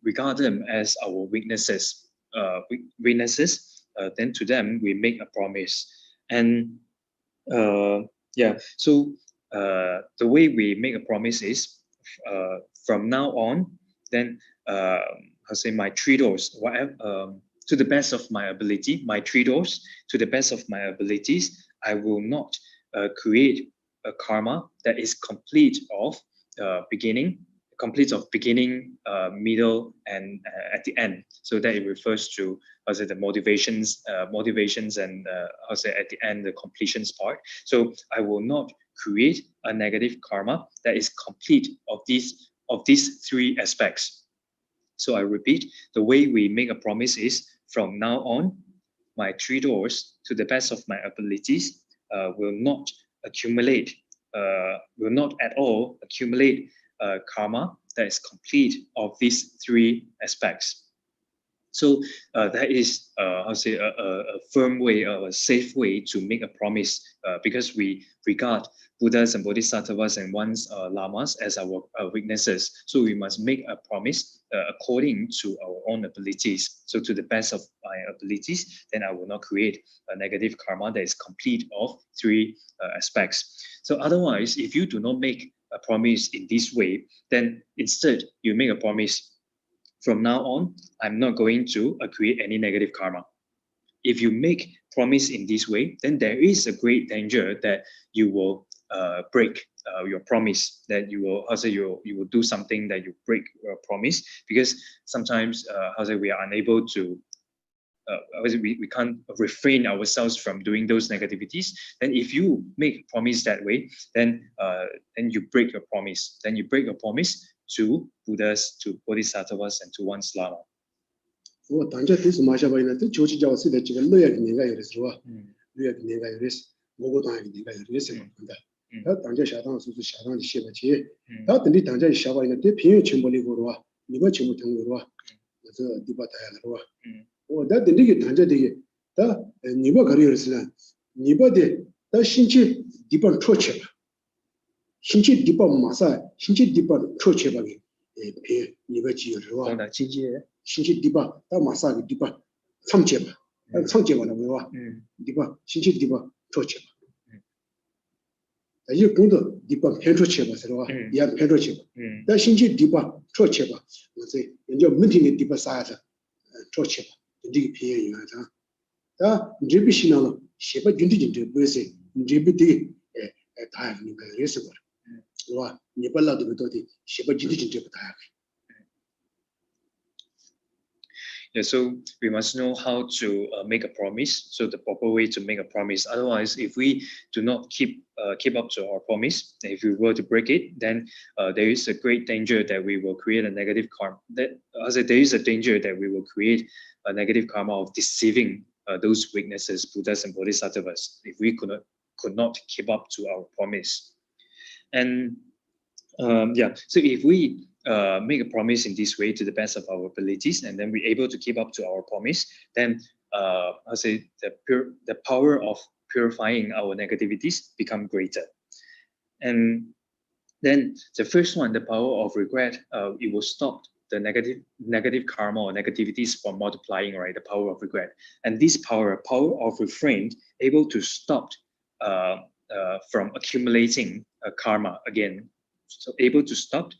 S1: regard them as our witnesses. Then to them we make a promise. And yeah, so the way we make a promise is from now on, then I'll say my 3 doors, whatever. To the best of my ability, my 3 doors, to the best of my abilities, I will not create a karma that is complete of beginning, middle, and at the end. So that it refers to, the motivations, and at the end, the completions part. So I will not create a negative karma that is complete of these 3 aspects. So I repeat, the way we make a promise is, from now on, my 3 doors, to the best of my abilities, will not at all accumulate karma that is complete of these 3 aspects. So that is how say a firm way, a safe way to make a promise, because we regard Buddhas and Bodhisattvas and one's lamas as our witnesses. So we must make a promise according to our own abilities. So to the best of my abilities, then I will not create a negative karma that is complete of three aspects. So otherwise, if you do not make a promise in this way, then instead you make a promise, from now on, I'm not going to create any negative karma. If you make promise in this way, then there is a great danger that you will break your promise, that you will, you will do something that you break your promise, because sometimes, we are unable to, we can't refrain ourselves from doing those negativities. Then if you make a promise that way, then you break your promise. Then you break your promise to Buddhas, to Bodhisattvas, and to one's lama.
S3: 뭐 단자 뜻 마셔봐야는데 조지자와 쓰대 지금 노약이 내가 이랬어. 노약이 내가 이랬어. 뭐고 당이 내가 이랬어. 근데 다 단자 샤당 수수 샤당이 시바지. 다 근데 단자 샤바이는데 비행 첨벌이고 와. 이거 전부 통으로 와. 그래서 디바타야로 와. 다 근데 단자 되게 다 니바 가리었으나 니바데 다 신체 디바 초체. 신체 디바 마사 신체 디바 초체바기. 배 니바 지요로 와.
S1: 나 지지에
S3: 신체 디바 다 마사기 디바 삼체바 삼체바는 뭐와 디바 신체 디바 초체바 이 공도 디바 펜초체바서와 야 펜초체바 다 신체 디바 초체바 그래서 이제 문팅의 디바 사자 초체바 이게 피해야다 다 리비시나로 셰바 준디진데 뭐세 리비디 다니까 그래서 와 네발라도 그도디 셰바 준디진데 다야.
S1: Yeah, so we must know how to make a promise. So the proper way to make a promise. Otherwise, if we do not keep up to our promise, if we were to break it, then there is a great danger that we will create a negative karma. There is a danger that we will create a negative karma of deceiving those witnesses, Buddhas and Bodhisattvas, if we could not keep up to our promise. And so if we make a promise in this way to the best of our abilities, and then we're able to keep up to our promise, then the power of purifying our negativities become greater. And then the first one, the power of regret, it will stop the negative karma or negativities from multiplying, right? The power of regret. And this power of refrain, able to stop from accumulating karma again. So able to stop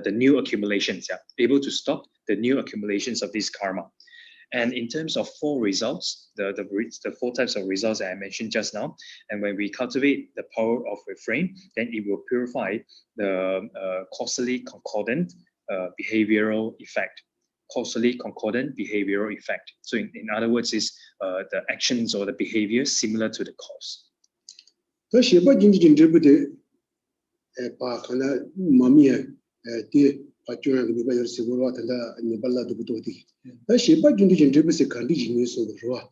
S1: the new accumulations, able to stop the new accumulations of this karma. And in terms of four results, the four types of results that I mentioned just now, and when we cultivate the power of refrain, then it will purify the causally concordant behavioral effect. Causally concordant behavioral effect. So in other words, is the actions or the behavior similar to the cause.
S3: 디 파주랑 미바 열시고로 된다 니발라도 부도디 다 셰바 준디 전제비세 간디 진유소 그러와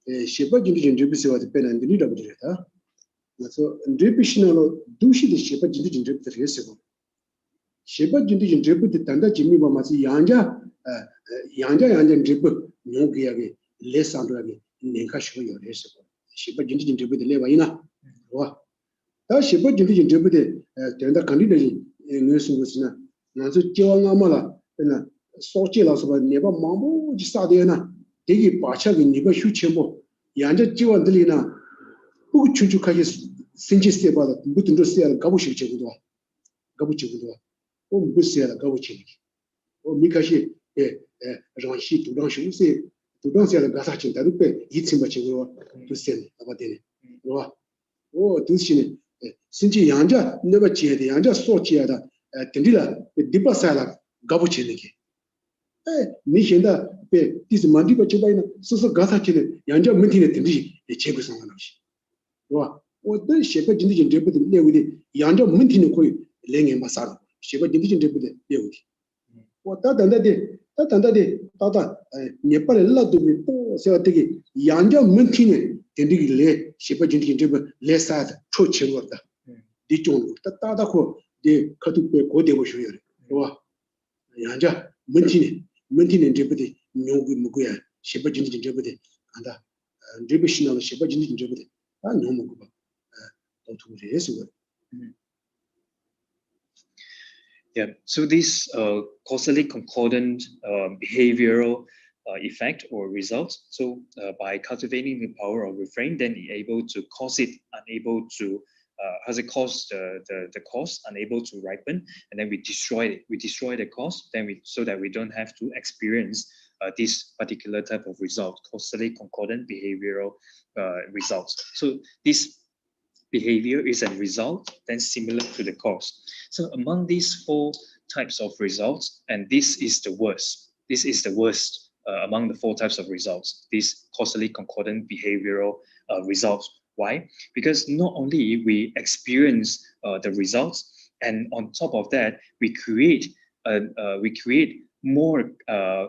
S3: 셰바 준디 전제비세와 데펜한디 리더브리다 그래서 인드비시나로 두시디 셰바 준디 전제비세 예세고 셰바 준디 전제비데 단다 진미바 마시 양자 전제비 뇽기야게 레산도야게 nen카쇼 요레세고 셰바 준디 전제비데 레바이나 와 다 셰바 준디 전제비데 된다 간디데 뇌수고스나 나서 지왕아마라 나 소치라서 네바 마모 지사데나 되게 바차게 네가 휴체모 양자 지원들이나 꼭 추축하게 신지스테바다 무슨 로스야 가보시지고도 오 무스야 가보시 오 미카시 랑시 두랑시우세 두랑시야 가사친다도 빼 이침바치고 두센 아바데네 오 두시네 신지 양자 네바 지에데 양자 소치야다 된디라 디바사라 가부치네게 니신다 베 디스 만디바 쳐바이나 소소 가사치네 양자 문티네 된디 제고 상관없이 와 오더 셰바 진디 진데부데 레우디 양자 문티네 코이 랭에 마사라 셰바 진디 진데부데 레우디 와 다단다데 다다 네팔에 라도비 또 세와되게 양자 문티네 된디기 레 셰바 진디 진데부 레사다 초치로다 디종로 따다코 데 카투페 고데고 쇼여레 와 양자 문티네 데부데 뇽구 무구야 셰바 진진 저버데 안다 리비시나로 셰바 진진 저버데 아 너무 그거 또 두고 해서
S1: Yeah, so this causally concordant behavioral effect or result. So by cultivating the power of refrain, then you're able to cause it unable to has it caused the cause unable to ripen, and then we destroy it. We destroy the cause, then so that we don't have to experience this particular type of result, causally concordant behavioral results. So this behavior is a result then similar to the cause. So among these 4 types of results, and this is the worst. This is the worst among the 4 types of results, these causally concordant behavioral results. Why? Because not only we experience the results, and on top of that, we create more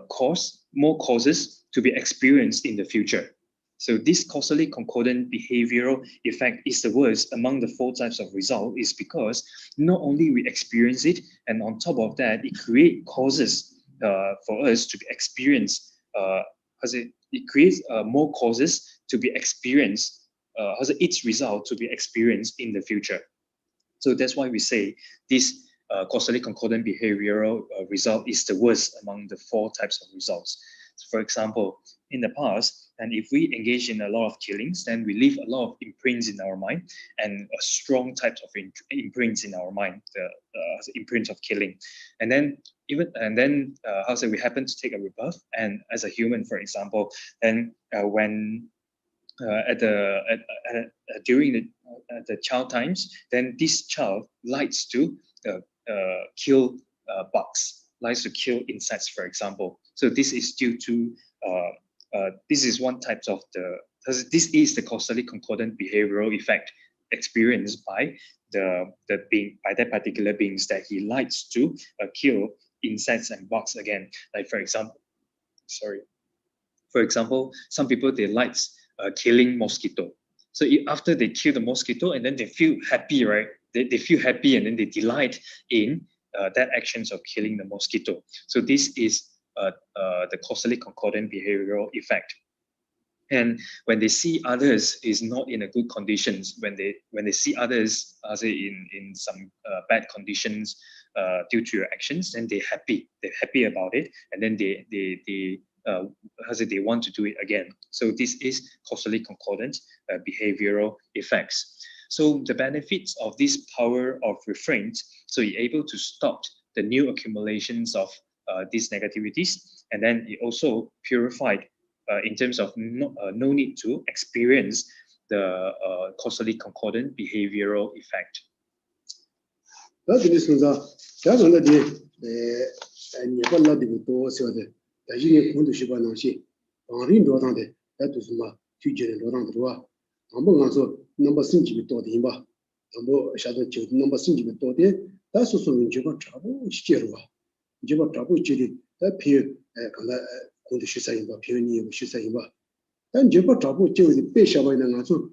S1: causes to be experienced in the future. So this causally concordant behavioral effect is the worst among the 4 types of result is because not only we experience it, and on top of that, it creates causes for us to experience, it creates more causes to be experienced, its result to be experienced in the future. So that's why we say this causally concordant behavioral result is the worst among the 4 types of results. So for example, in the past, and if we engage in a lot of killings, then we leave a lot of imprints in our mind, and a strong types of imprints in our mind, the imprint of killing. And then we happen to take a rebirth, and as a human, for example, then when during the child times, then this child likes to kill bugs, likes to kill insects, for example. So this is due to this is one type of this is the causally concordant behavioral effect experienced by that particular beings, that he likes to kill insects and bugs again. Like for example, some people, they like killing mosquito. So after they kill the mosquito, and then they feel happy, right? They feel happy, and then they delight in that actions of killing the mosquito. So this is the causally concordant behavioral effect. And when they see others is not in a good conditions, when they see others in some bad conditions due to your actions, then they're happy about it, and then they want to do it again. So this is causally concordant behavioral effects. So the benefits of this power of refrain, so you're able to stop the new accumulations of these negativities, and then it also purified in terms of no need to experience the causally concordant behavioral effect.
S3: 군대 시사인바 표현이 시사인바 단 제가 잡고 저기 배셔봐야 나서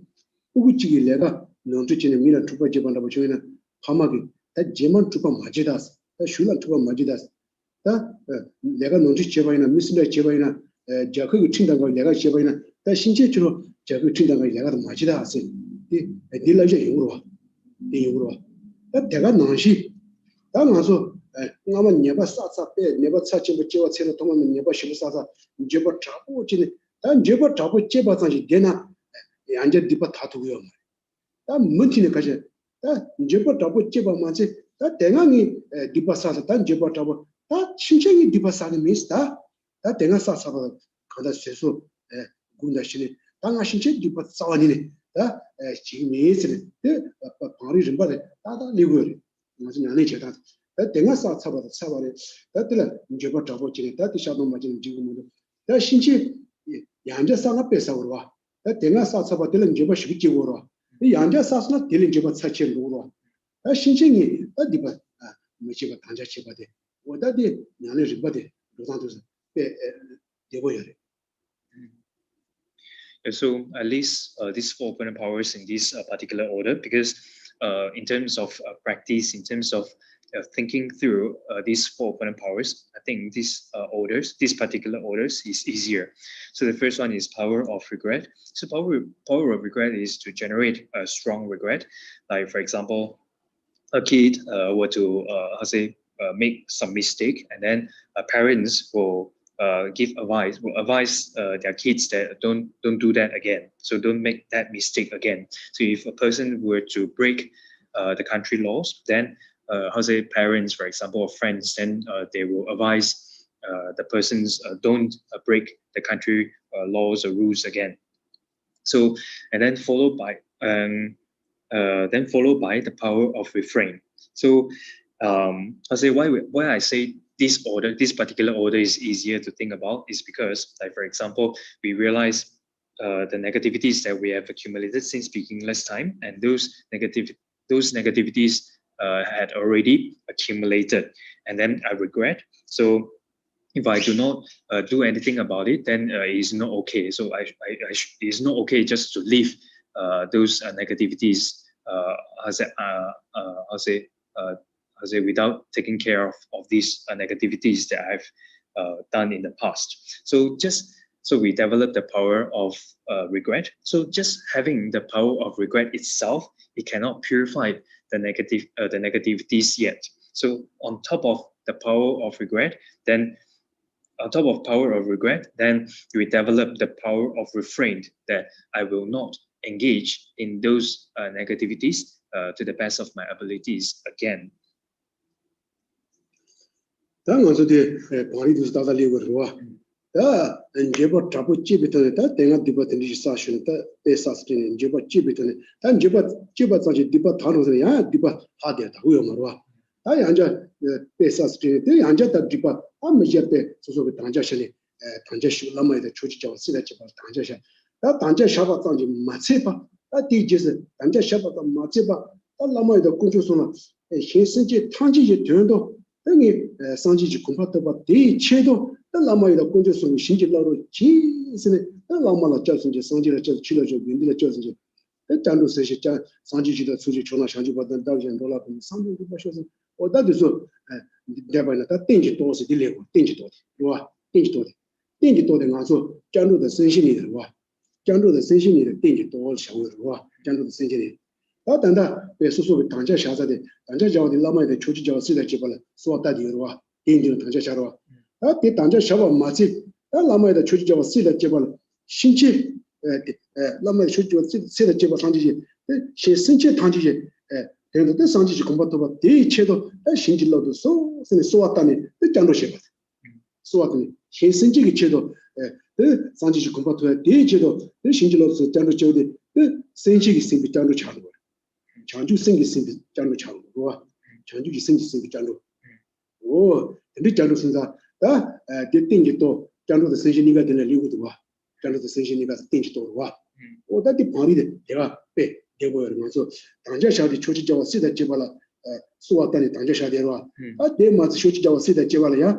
S3: 우구치기 내가 논주치는 미나 두번 집안다 보시면 파마기 다 제만 두번 맞이다스 다 슐라 두번 맞이다스 다 내가 논주 제바이나 미스나 제바이나 자그 친다는 걸 내가 제바이나 다 신체적으로 자그 친다는 걸 내가 맞이다스 이 딜라제 용으로 다 내가 논시 다 나서 나만 네바 사사페 네바 차치고 제와 체로 통하면 네바 시부사사 제바 잡고 지네 단 제바 잡고 제바상이 되나 안제 디바 다투고요 다 문티네 가지 다 제바 잡고 제바만지 다 대강이 디바사사 단 제바 잡고 다 신청이 디바사니 미스다 다 대강 사사가 가다 세수 군다시네 당아 신청 디바 사와니네 다 지금 미스네 바리 좀 봐래 다다 리고요 무슨 안에 제가 대가 사차바다 차바래 다들 이제 뭐 잡고 지내 다들 샤도 맞은 지금도 다 신체 양자 상가 뺏어오러 와 대가 사차바들 이제 뭐 쉽지고로 이 양자 사스나 될 이제 뭐 차치로 다 신체이 어디봐 뭐지가 단자 쳐바대 어디에 나는 리바대 도산도서 되고요.
S1: So at least these 4 opponent powers in this particular order, because in terms of practice, in terms of thinking through these 4 opponent powers, I think these particular orders is easier. So the first one is power of regret. So power of regret is to generate a strong regret. Like, for example, a kid were to make some mistake, and then parents will advise their kids that don't do that again. So don't make that mistake again. So if a person were to break the country laws, then parents, for example, or friends, then they will advise the persons don't break the country laws or rules again. So, and then followed by the power of refrain. So why I say this particular order is easier to think about is because, like, for example, we realize the negativities that we have accumulated since speaking last time, and those negativities had already accumulated, and then I regret. So if I do not do anything about it, then it's not okay. So it's not okay just to leave those negativities without taking care of these negativities that I've done in the past. So we develop the power of regret. So just having the power of regret itself, it cannot purify the negativities yet. So on top of the power of regret, then we develop the power of refrain, that I will not engage in those negativities to the best of my abilities again.
S3: 상지지 공파도바 대체도 라마이다 공조성 신질라로 지스네 라마라 쩌슨지 상지라 쩌 치려져 민들라 쩌슨지 단도 세시자 상지지도 수지 전화 상지 받는 달전 돌아고 상지도 보셔서 어다도서 대바나다 땡지 도스 딜레고 땡지 도디 로아 땡지 도데 가서 장로의 선신이 와 장로의 선신이 땡지 도 샤워 와 장로의 선신이 다단다 배수소 당자 샤자데 당자 자오디 라마이데 초지 자오 쓰다 집발 소다디로와 인디는 당자 샤로 아 당자 샤와 마치 라마이데 초지 자오 쓰다 집발 신치 라마이데 초지 자오 쓰다 집발 상지지 신치 당지지 대도 상지지 공부도 대체도 신질로도 소왔다니 장로 셰바 소왔다니 신신지기 체도 상지지 공부도 대체도 신질로도 장로 제오디 신지기 신비 장로 차로 장주 생기 생기 장로 차로 와 장주기 생기 생기 장로 오 근데 장로 선사 다 대땡기 또 장로의 생신이가 되는 리고도 와 장로의 생신이가 땡기 또와 오다디 바리데 내가 빼 대보여면서 당자샤디 초지자와 쓰다 제발라 수와다니 당자샤디와 아 대마스 초지자와 쓰다 제발이야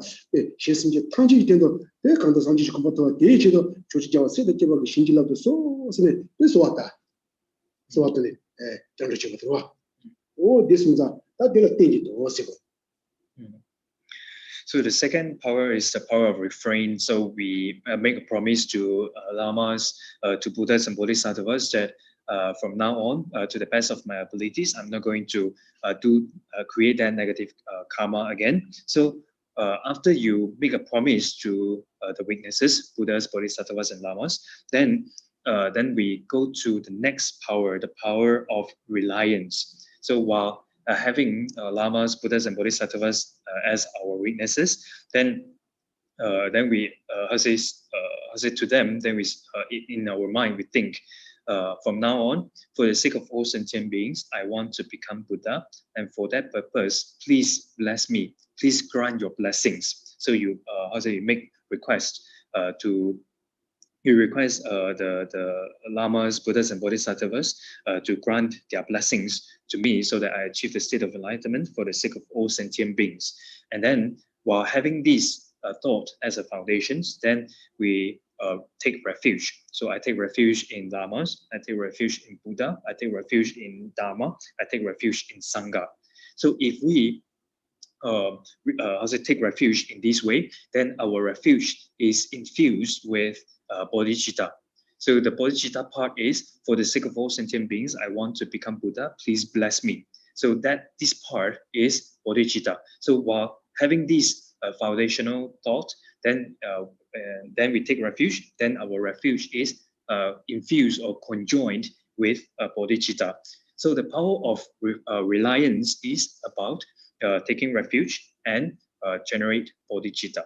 S3: 신심지 탕지 된도 내 간도 상지지 컴퓨터 대체도 초지자와 쓰다 제발로 신질라도 소스네 소왔다 소왔더니
S1: So the second power is the power of refrain. So we make a promise to lamas, to Buddhas and Bodhisattvas that from now on, to the best of my abilities, I'm not going to create that negative karma again. So after you make a promise to the witnesses, Buddhas, Bodhisattvas, and lamas, then we go to the next power, the power of reliance. So while having lamas, Buddhas, and Bodhisattvas as our witnesses, then we to them, then we in our mind we think, from now on, for the sake of all sentient beings, I want to become Buddha, and for that purpose, please bless me. Please grant your blessings. So you make request You request the lamas, Buddhas, and Bodhisattvas to grant their blessings to me so that I achieve the state of enlightenment for the sake of all sentient beings. And then, while having these thought as a foundation, then we take refuge. So I take refuge in lamas, I take refuge in Buddha, I take refuge in Dharma, I take refuge in Sangha. So if we take refuge in this way, then our refuge is infused with bodhicitta. So the bodhicitta part is, for the sake of all sentient beings, I want to become Buddha, please bless me. So that this part is bodhicitta. So while having this foundational thought, then we take refuge, then our refuge is infused or conjoined with bodhicitta. So the power of reliance is about taking refuge and generate bodhicitta.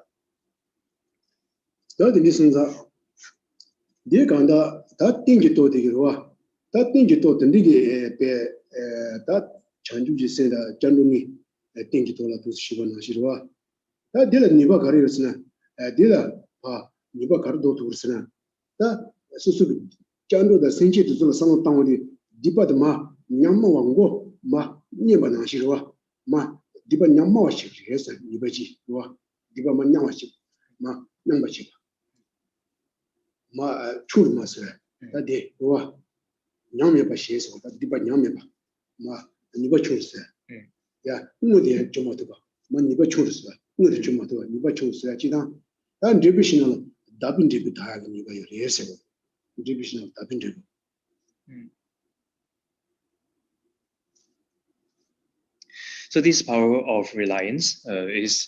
S3: Diba nyamma shik resa nibaji wa diba ma nyamma shik ma nyamma shik ma chur ma sra da de wa nyamma ba shesa da diba nyamma ba ma niba chur sa ya mu de chuma to ba ma niba chur sa mu de chuma to niba chur sa ji da dan debishina dabin de ta ga niba yo resa debishina dabin de.
S1: So this power of reliance is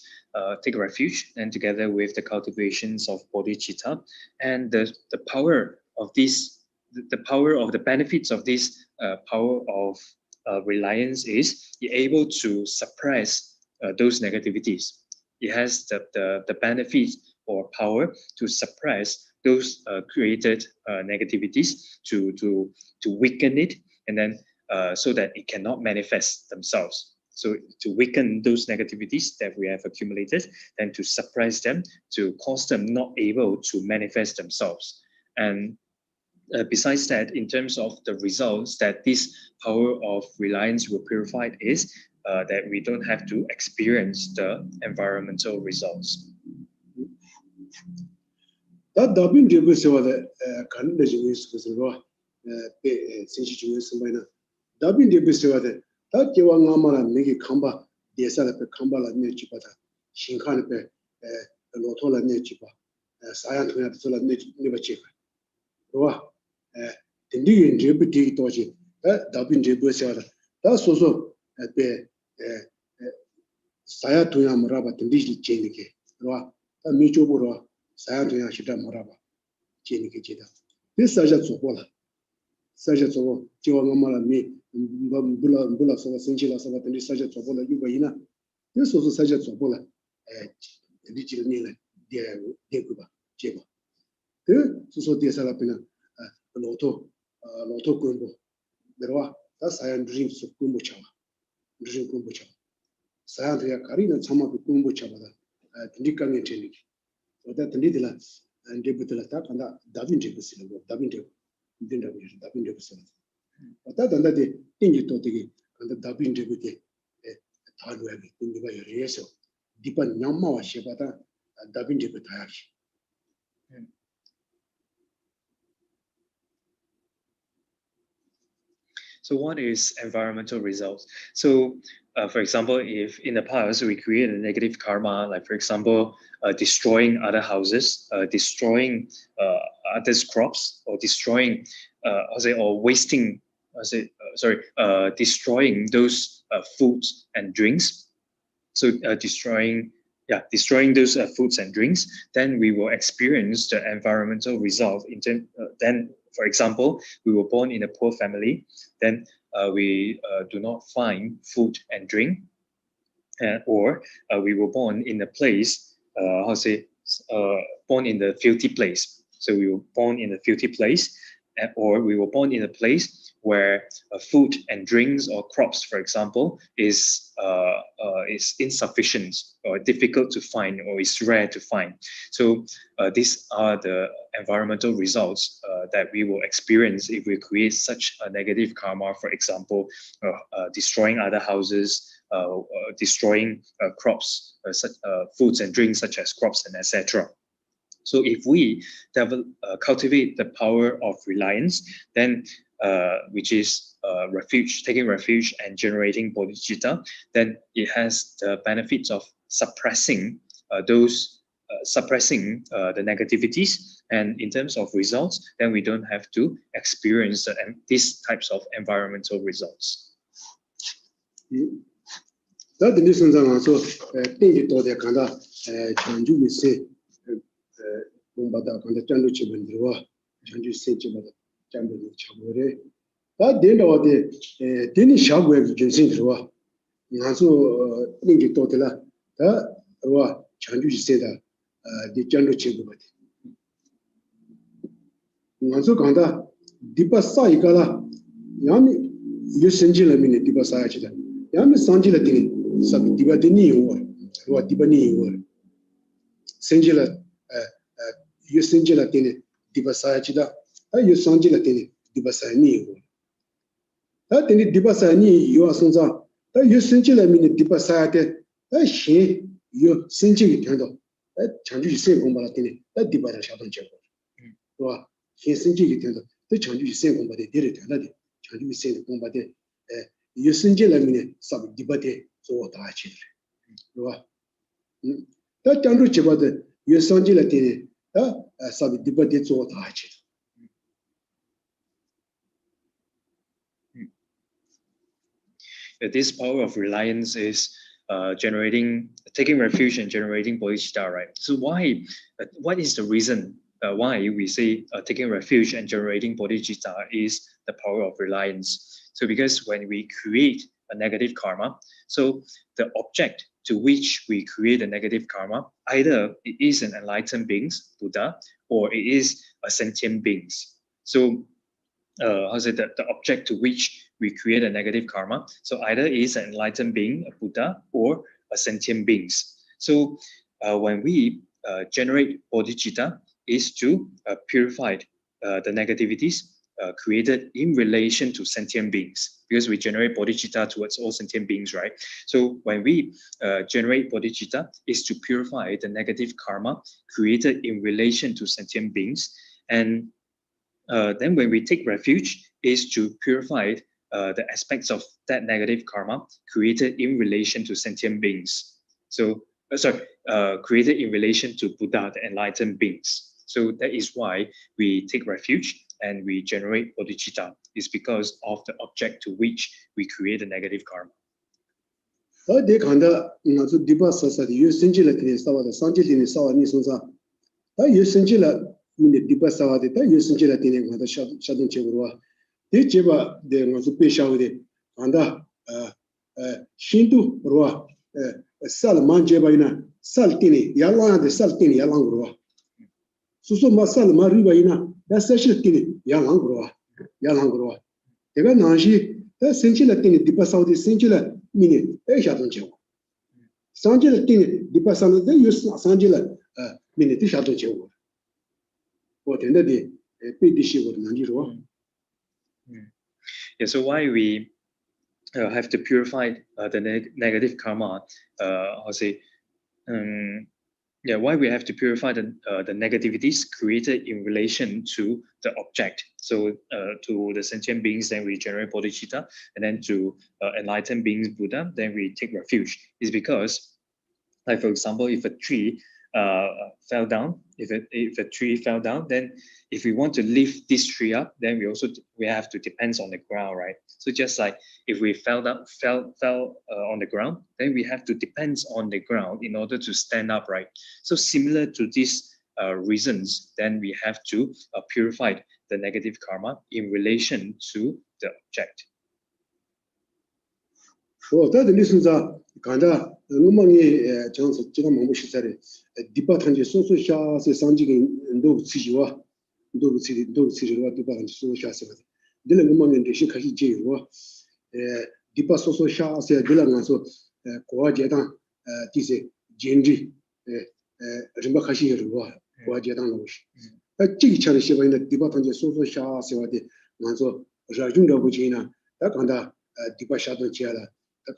S1: take refuge, and together with the cultivations of bodhicitta, and the power of this, the power of the benefits of this power of reliance is you're able to suppress those negativities. It has the benefit or power to suppress those created negativities, to weaken it, and then so that it cannot manifest themselves. So to weaken those negativities that we have accumulated, then to suppress them, to cause them not able to manifest themselves. And besides that, in terms of the results that this power of reliance will purify is that we don't have to experience the environmental results.
S3: That dabin de besewa de kan de dabin de besewa de ta kewa ngamara megi kamba desa la pe kamba la ne chipata shinkan pe loto la ne chipa sayan thuna de la ne ba chipa ro tindi yin je bi ti to ji dabin de besewa da so so pe saya thuna mara ba tindi ji cheni ke ro ta mi chu bu ro saya thuna shita mara ba cheni ke chida this saja zobola kewa ngamara me bula so senchila so tindi saja zobola yuba ina this also saja zobola dichil ni la de kuba cheba so de sala pena loto kumbo derwa ta sayan dream so kumbo chawa sayan ya karina chama kumbo chawa da tindi kange tindi so da tindi dila and de butala ta kanda dabin de bisila dabin de bisila ata danda de tingi to tigi kanda dabin de bute talu ya tindi ba yeso dipa nyamma wa shebata dabin de butaya.
S1: So what is environmental results? So for example, if in the past we create a negative karma, like for example, destroying other houses, destroying others' crops, or destroying, or wasting, destroying those foods and drinks. So destroying those foods and drinks, then we will experience the environmental result. Then, for example, we were born in a poor family, then we do not find food and drink, or we were born in a place, born in the filthy place. So we were born in a filthy place, or we were born in a place where food and drinks or crops, for example, is insufficient or difficult to find, or is rare to find. So these are the environmental results that we will experience if we create such a negative karma. For example, destroying other houses, destroying crops, foods and drinks such as crops and etc. So if we cultivate the power of reliance, then which is refuge, taking refuge and generating bodhicitta, then it has the benefits of suppressing the negativities, and in terms of results, then we don't have to experience these types of environmental results.
S3: That is also thing to the Kanda Chanju we say Umbada Kanda Chandu Chibandua, Chanju say Chibada, Chandu Chabore. That did all the Dini Shagweb Jinsin Rua. Also, Ningi Totela, that Rua Chanju say that the Chandu Chibud. Also, Kanda Dipa Saikala Yami, you send you a minute Dipa Saachida. Yami Sanjila Dini. Sub Dibadini or what Dibani or Sangela, you Sangela Tini, Dibasachida, you Sangela Tini, Dibasani. That in Dibasani, you are Sonza, that you Sangela mean Dibasate, that she, you Sanjil Tando, that Chanju say Gombalatini, that Dibada Shaban Chapel. Or he Sanjil Tando, the Chanju say Gombade did it, and Chanju say Gombade, you Sangela mean sub Dibate. So that Chandru Chibad, you Sanjila, Sabi Dibati so
S1: this power of reliance is taking refuge and generating bodhicitta, right? So why? What is the reason why we say taking refuge and generating bodhicitta is the power of reliance? So because when we create a negative karma, so the object to which we create a negative karma, either it is an enlightened being, Buddha, or it is a sentient being. So the object to which we create a negative karma, so either it is an enlightened being, a Buddha, or a sentient being. So when we generate bodhicitta, is to purify the negativities created in relation to sentient beings, because we generate bodhicitta towards all sentient beings, right? So when we generate bodhicitta, is to purify the negative karma created in relation to sentient beings, and then when we take refuge, is to purify the aspects of that negative karma created in relation to sentient beings. So created in relation to Buddha, the enlightened beings. So that is why we take refuge and we generate bodhicitta, is because of the object to which we create a negative karma.
S3: They can't Diba Society, you Singila Sawa, the Sanjil Sawa Nisonza. You Singila in the Diba Sawa, you Singila Tini, the Shadun Chevroa. They Cheva, they want to pay Shawde, and Shindu Roa, Sal Manjebaina, Saltini, Yalana, the Saltini, Yalangroa. Suso Masal Maribaina, that's actually Yalangroa. They got Nanji, that's Singila Tini, Diba Saudi Singila, meaning Shadun Chev. Sanjila Tini, Diba Saudi, they use Sanjila, meaning Shadun Chev. What in the day, a big issue with Nanjiro.
S1: Yeah, so why we have to purify the negative karma? Why we have to purify the negativities created in relation to the object. So to the sentient beings, then we generate bodhicitta, and then to enlightened beings, Buddha, then we take refuge. Is because, like for example, if a tree fell down, if a tree fell down, then if we want to lift this tree up, then we have to depend on the ground, right? So just like if we fell on the ground, then we have to depend on the ground in order to stand up, right? So similar to these reasons, then we have to purify the negative karma in relation to the object.
S3: Oh, that listens up. Kanda, Lumani chance of Chimamushari, Department of Social Sanjig and Dog Sijiwa, Dog City, Department of Social Service. Dylan and the Shikahi J. Depa Social Shah said Dylan so Koajetan, Tise, Jinji, Rimbakashi, Koajetan. A teacher is in the Department of Social Shah, Sevati, Manso, Rajunda Bujina, Takanda, Depa Shadon Chiala.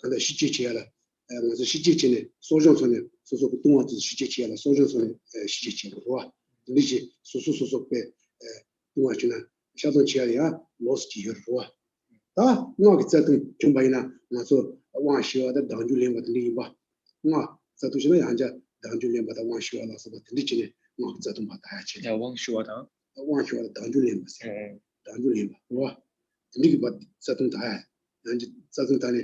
S3: The Shichiela was a Shichine, social sonnet, so Tumatu Shichiela, social sonnet, Shichila, Nichi, Susu Pe, Tumachina, 샤도 치아야 로스 지여로 다 뭐가 자든 좀 봐이나 나서 왕시와다 당줄림 같은 게 봐. 뭐 자도시는 앉아 당줄림 받아 왕시와라서 같은 게 뭐 자도 받아야지.
S1: 야, 왕슈와다.
S3: 왕시와다 당줄림 봤어. 당줄림 봐. 와. 이게 봐 자도 다야. 이제 자도 다니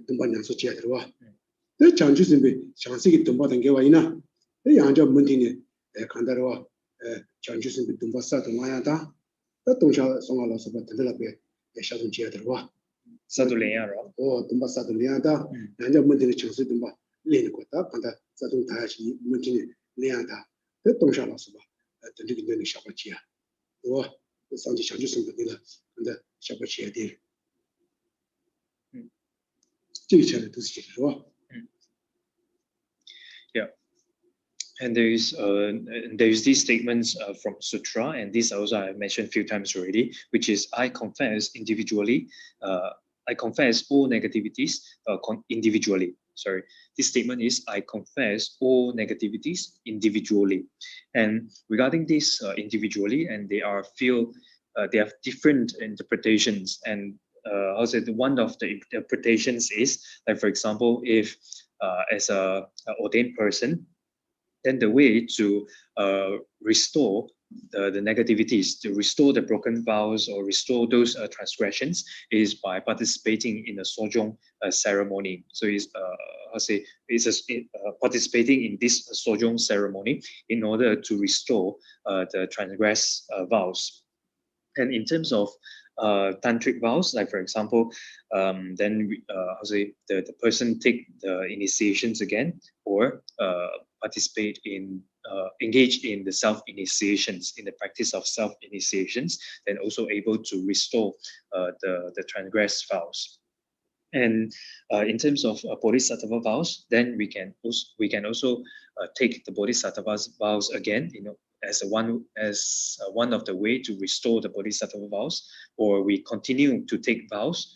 S3: 돈 받는 소치야 들어와. 내 장주선배 장식이 돈 받은 게 와이나. 내 양자 문딩에 간다로 장주선배 돈 받사도 와야다. 또 동샤 송알아서 받들라게 샤도 지야 들어와.
S1: 사돌레야로.
S3: 돈 받사도 내야다. 양자 문딩에 장식 돈 받 내는 거다. 간다. 자도 다야지 문딩에 내야다. 또 동샤라서 봐. 들리게 되는 샤바지야. 와. 상지 장주선배 내가 근데 샤바지야 돼.
S1: Yeah, and there's these statements from Sutra, and this also I mentioned a few times already, which is I confess individually, I confess all negativities individually. Sorry, this statement is I confess all negativities individually, and regarding this individually, and they have different interpretations, and also one of the interpretations is like, for example, if as a ordained person, then the way to restore the negativities, to restore the broken vows or restore those transgressions is by participating in a sojong ceremony. So participating in this sojong ceremony in order to restore the transgressed vows. And in terms of tantric vows, like for example, then the person take the initiations again, or participate in engage in the self-initiations, in the practice of self-initiations, then also able to restore the transgressed vows. And in terms of bodhisattva vows, then we can also take the bodhisattva vows again, as one of the way to restore the bodhisattva vows, or we continue to take vows,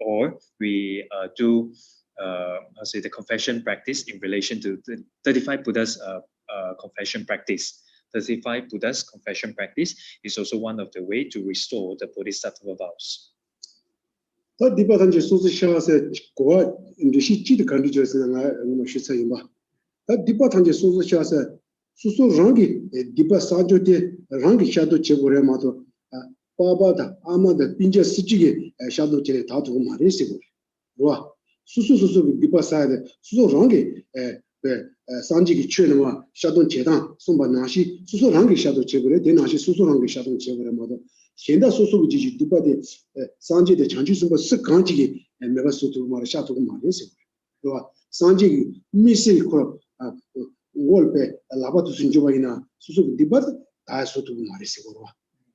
S1: or we do the confession practice in relation to the 35 Buddhas confession practice. 35 Buddhas confession practice is also one of the way to restore the bodhisattva vows.
S3: 더 디바단지 소스샤세 고아 인도시 지드 컨디저스나 뭐시사이마 더 디바단지 소스샤세 수수 랑기 디바 사조테 랑기 샤도 제고레마도 바바다 아마다 빈제 스지게 샤도 제레 다도 말이시고 와 수수수수 디바 사데 수수 랑기 산지기 추에마 샤도 제단 손바나시 수수 랑기 샤도 제고레 데나시 수수 랑기 샤도 제고레마도 현대 소소부지 디바데 산지의 장주승과 습관지기 메가 소토 말 샤토고 말이세. 또 산지 미세 코 월베 라바도 순조바이나 소소 디바데 다 소토고 말이세 거로.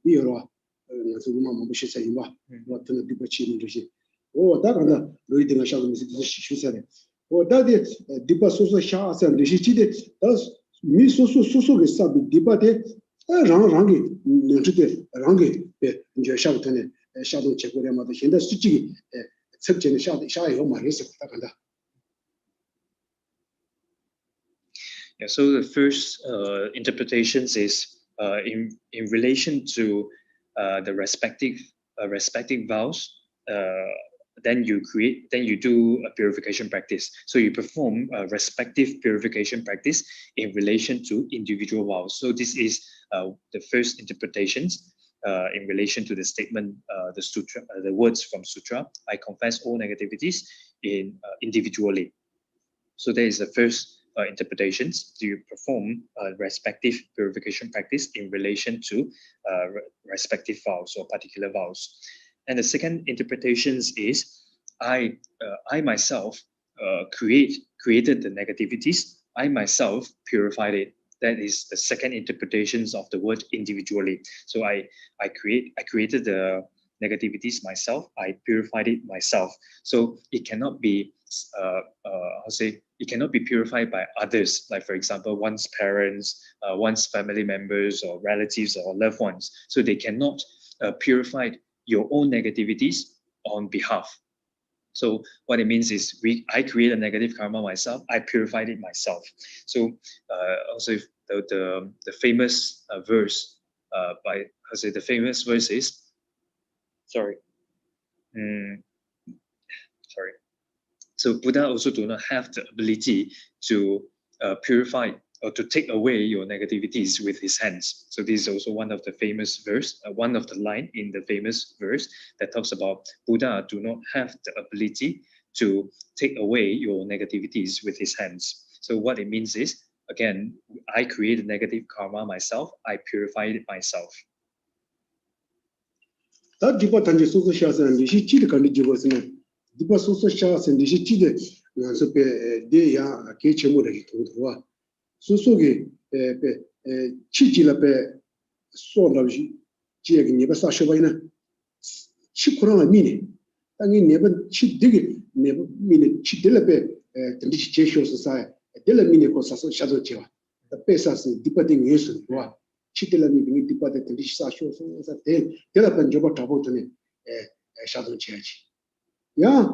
S3: 이여로 나서고만 뭐 시사이마. 어떤 디바치는 것이 다가나 로이드가 샤고 미세 시슈사네. 다데 디바 소소 샤아선 리시치데 미소소 소소게 사비 디바데 랑랑기 눈치게 랑기 이제 샤부터네 샤도 제거래마도 현대 수직이 섭제는 샤요 말해서 간다.
S1: Yeah, so the first interpretations is in relation to the respective vows. Then you do a purification practice. So you perform a respective purification practice in relation to individual vows. So this is the first interpretations in relation to the statement, the sutra, the words from sutra. I confess all negativities individually. So there is the first interpretations. Do you perform a respective purification practice in relation to respective vows or particular vows? And the second interpretations is I myself created the negativities. I myself purified it. That is the second interpretations of the word individually. So I created the negativities myself. I purified it myself. So it cannot be it cannot be purified by others. Like for example, one's parents, one's family members, or relatives, or loved ones. So they cannot purify your own negativities on behalf. So what it means is I create a negative karma myself, I purified it myself. So also the famous verse by the famous verses. Sorry. Sorry. So Buddha also do not have the ability to purify or to take away your negativities with his hands. So this is also one of the famous verse, one of the line in the famous verse that talks about Buddha do not have the ability to take away your negativities with his hands. So what it means is, again, I create negative karma myself, I purify it myself.
S3: That Dipa Tanji Susu Shas and the Shichi Kandi Jibos in Dipa Susu Shas and the Shichi, Nansope, Dea, Kechemo, Susugi, Chichilape, Sword of Jig, never Sashavina, Chikurama Mini, and in never chip dig, never mean Chitilape, the Lichio Society, Delamini Cosas Shadow Chiva, the Pesas departing use of Chitilami departed the Lisha shows a tail, Delapan Joba Tabotani, Shadow Church. Yeah,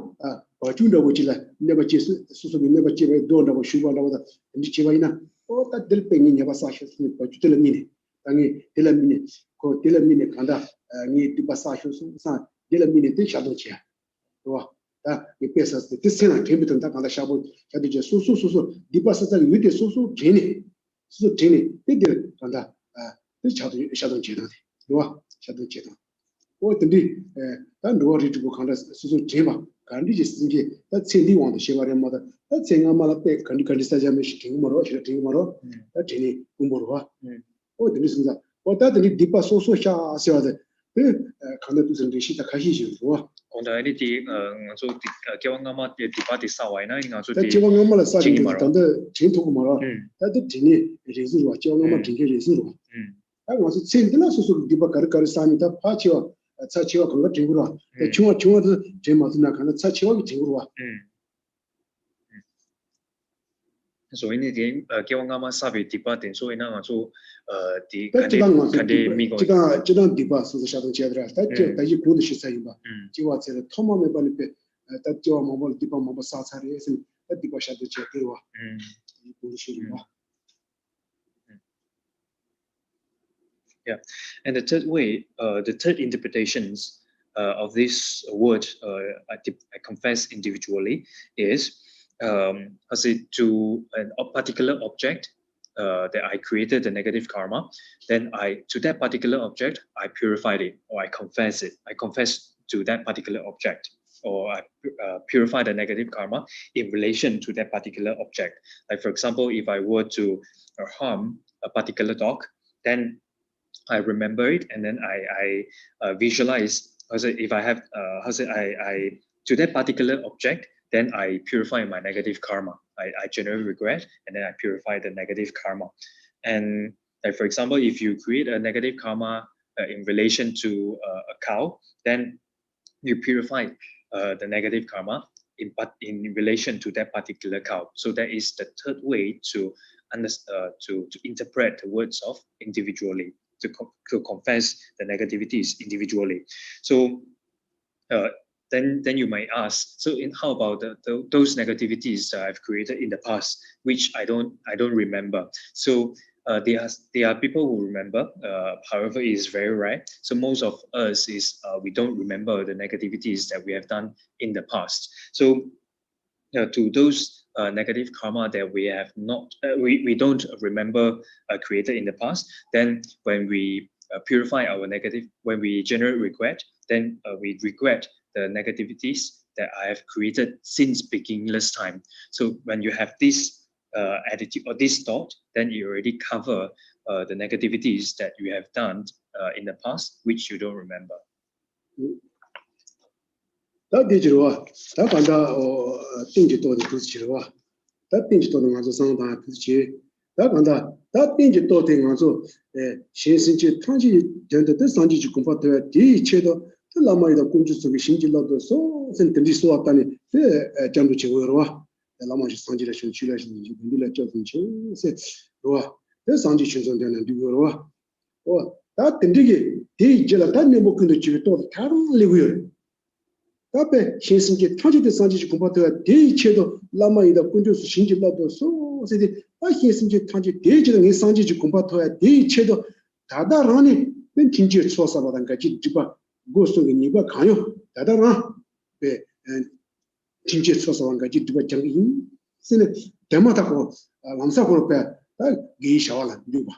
S3: but you know which never chase, Susu never chiva, don't have a sugar over the Chivina. Oh, that delping in Yavasasha, but you tell a minute. Tangi, tell a minute, go tell a minute, and need to Basasha, son, tell a minute, shadow chair. Oh, that the Pesas, the Senate, Tibetan, on the Shabbat, Shadija, Susu, Dipasas, and with the Susu, Jenny, Susu, Jenny, they did on that shadow chair. No, shadow chair. What the day, and worry to go on Susu Jeva, Kandi is thinking that Cindy want the Shiva mother. That's saying a Malape, Kandikandisajamish, Timoro, Timoro, that Jenny Umborwa. Oh, the reason that what that the Dipa Soso Sha said, Kandatus and Rishita Kashi.
S1: On the idea, so Kiwangama, the party Sawaina, also
S3: the Chiwangama Saji under Chintumara, that the Tini is what Chiwangama Tinky is. I was saying the last Dipa Karikarisani, Pachio. Such a Tingura, the Chua Jematina, and such a Tingura.
S1: So in the game, Kiwangama Sabi departing, so in also the
S3: Chidan Dipa, so the Shadow Chadra, that you could say, Chiwa said, Toma Banipe, that your mobile Dipa Mobile Sasari is that Dipa Shadow Chadra.
S1: Yeah, and the third way, the third interpretations of this word, I confess individually, is as it to a particular object that I created the negative karma, then to that particular object I purified it, or I confess it. I confess to that particular object, or I purify the negative karma in relation to that particular object. Like for example, if I were to harm a particular dog, then I remember it, and then I visualize. If I have, to that particular object, then I purify my negative karma. I generate regret, and then I purify the negative karma. And like for example, if you create a negative karma in relation to a cow, then you purify the negative karma in relation to that particular cow. So that is the third way to interpret the words of individually. To confess the negativities individually. So then you might ask, so how about those negativities that I've created in the past, which I don't remember? So there are people who remember, however, it is very rare. So most of us we don't remember the negativities that we have done in the past. So to those negative karma that we have not, we don't remember created in the past, then when we purify our negative, when we generate regret, then we regret the negativities that I have created since beginningless time. So when you have this attitude or this thought, then you already cover the negativities that you have done in the past, which you don't remember.
S3: That did you that and think it to the Kuchirwa. That pinch to the Mazasanga Kuchi. That and that pinch to thing also. She since you Tanji, the Sanji comfort her, the Chedo, the Lama the Kunjus of Shinji Logo, so sent the Liswatani, the Jambu Chihuahua, the Lama Sanji Chula, Villa Johnson, said, Roa, the Sanji Chunson and Duroa. Oh, that Tendigi, the Gelatani Bokundo Chivito, terribly weird. Tape, Shinji, Tanji the Sanji comfort the Chedo, Lama the Kunjus Shinji Logo, so said, I hear Sanji Tanji, the Sanji comfort her, the Chedo. 다다라니 된 진짜 소사바단 같이 집아 고스도 니바 가요 다다라 네 진짜 소사반 같이 집아 장기 세네 대마다고 람사고로 빼다 게이샤와라 니바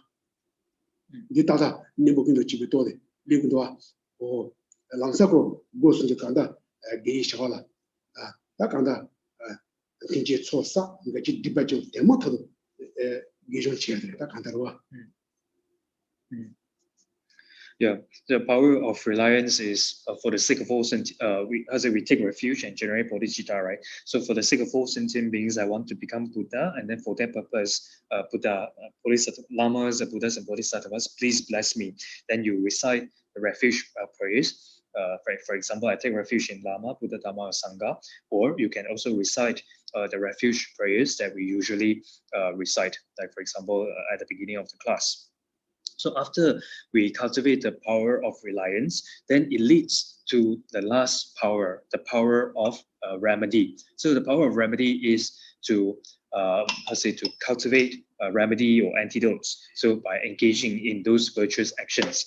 S3: 이 다다 니보긴도 집에 또데 리고도와 오 람사고 고스도 간다 게이샤와라 다 간다 진짜 소사 같이 집아 좀 대마다도 기존 치야들 다 간다로와
S1: Yeah, the power of reliance is for the sake of all we take refuge and generate bodhicitta, right? So for the sake of all sentient beings, I want to become Buddha, and then for that purpose, Lamas, the Buddhas, and Bodhisattvas, please bless me. Then you recite the refuge prayers. For example, I take refuge in Lama, Buddha, Dhamma, or Sangha, or you can also recite the refuge prayers that we usually recite, like for example, at the beginning of the class. So after we cultivate the power of reliance, then it leads to the last power, the power of remedy. So the power of remedy is to to cultivate remedy or antidotes. So by engaging in those virtuous actions,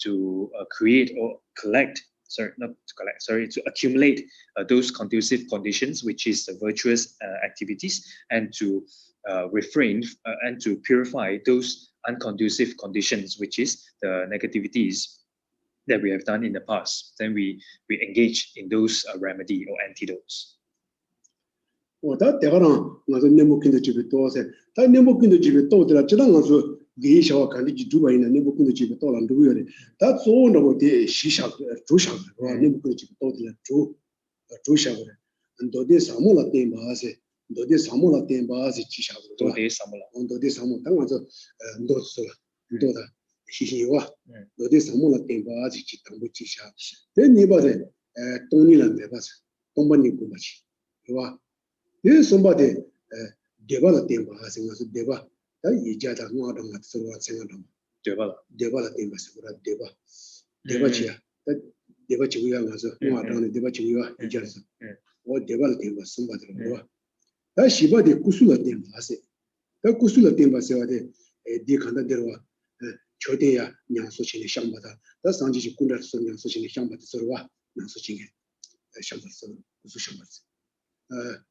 S1: to create or collect. To accumulate those conducive conditions, which is the virtuous activities, and to refrain and to purify those unconducive conditions, which is the negativities that we have done in the past. Then we engage in those remedy or antidotes.
S3: 다 대가랑 맞아 네모킨도 집에 또세 다 네모킨도 집에 또더라 지난 가서 게이샤와 간디지 두바 있는 네모킨도 집에 또란 두고요 다 좋은다고 대 시샤 조샤 네모킨도 집에 또더라 조샤 너데 사모라 템바세 너데 사모라 템바세 지샤
S1: 도대 사모라
S3: 너데 사모 당가서 너스라 너다 시시와 너데 사모라 템바세 지당부 지샤 대 니바데 돈이란 데바서 돈반니 고마치 와 이 somebody 데발라 템바 하생아서 데바 다 이자다 노아동 같은 거 생각도 데발라 템바 세브라 데바치야 데바 지구야 가서 노아동 데바 지구야 이자서 오 데발라 템바 somebody 뭐 다 시바데 구슬라 템바 하세 다 구슬라 템바 세와데 디 칸다 데로와 초대야 냥소치네 샹바다 다 상지지 군다 냥소치네 샹바다 서와 냥소치게 샹바다 구슬 샹바다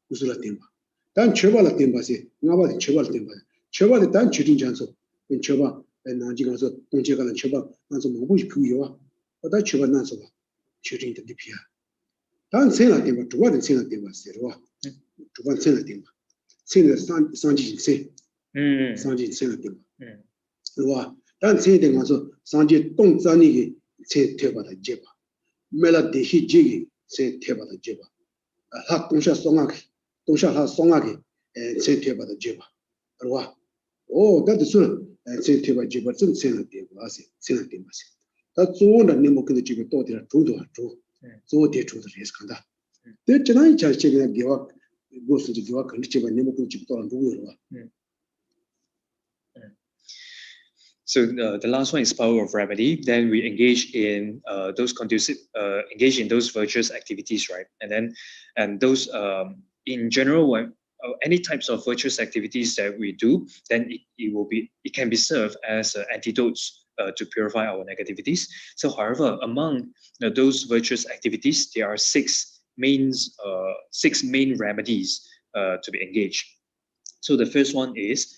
S3: 구슬라 템바 단 쳐발라 템바세 나바디 쳐발 템바 쳐발에 단 주진 잔소 쳐바 나지 가서 동제가는 쳐바 나서 뭐부지 그요와 어다 쳐바 나서 봐 주진데 디피야 단 세나 템바 두바는 세나 템바 세로와 두반 세나 템바 세나 상지 세 상지 세나 템바 와 단 세대 가서 상지 동자니게 세 태바다 제바 메라 데히 제기 세 태바다 제바 하 동샤 송하게 동샤 하 송하게 세트해봐도 제바 알와 오 다들 술 세트해봐 제바 좀 세는데 와세 세는데 마세 다 좋은데 네모근데 집에 또 되라 조도 조 조대 조도 레스칸다 대 전화이 잘 제가 개와 고스지 개와 근데 제바 네모근데 집에 또 누구요 와
S1: So the last one is power of remedy. Then we engage in those virtuous activities, right? And those in general, when any types of virtuous activities that we do, then it can be served as antidotes to purify our negativities. So, however, among those virtuous activities, there are six main remedies to be engaged. So the first one is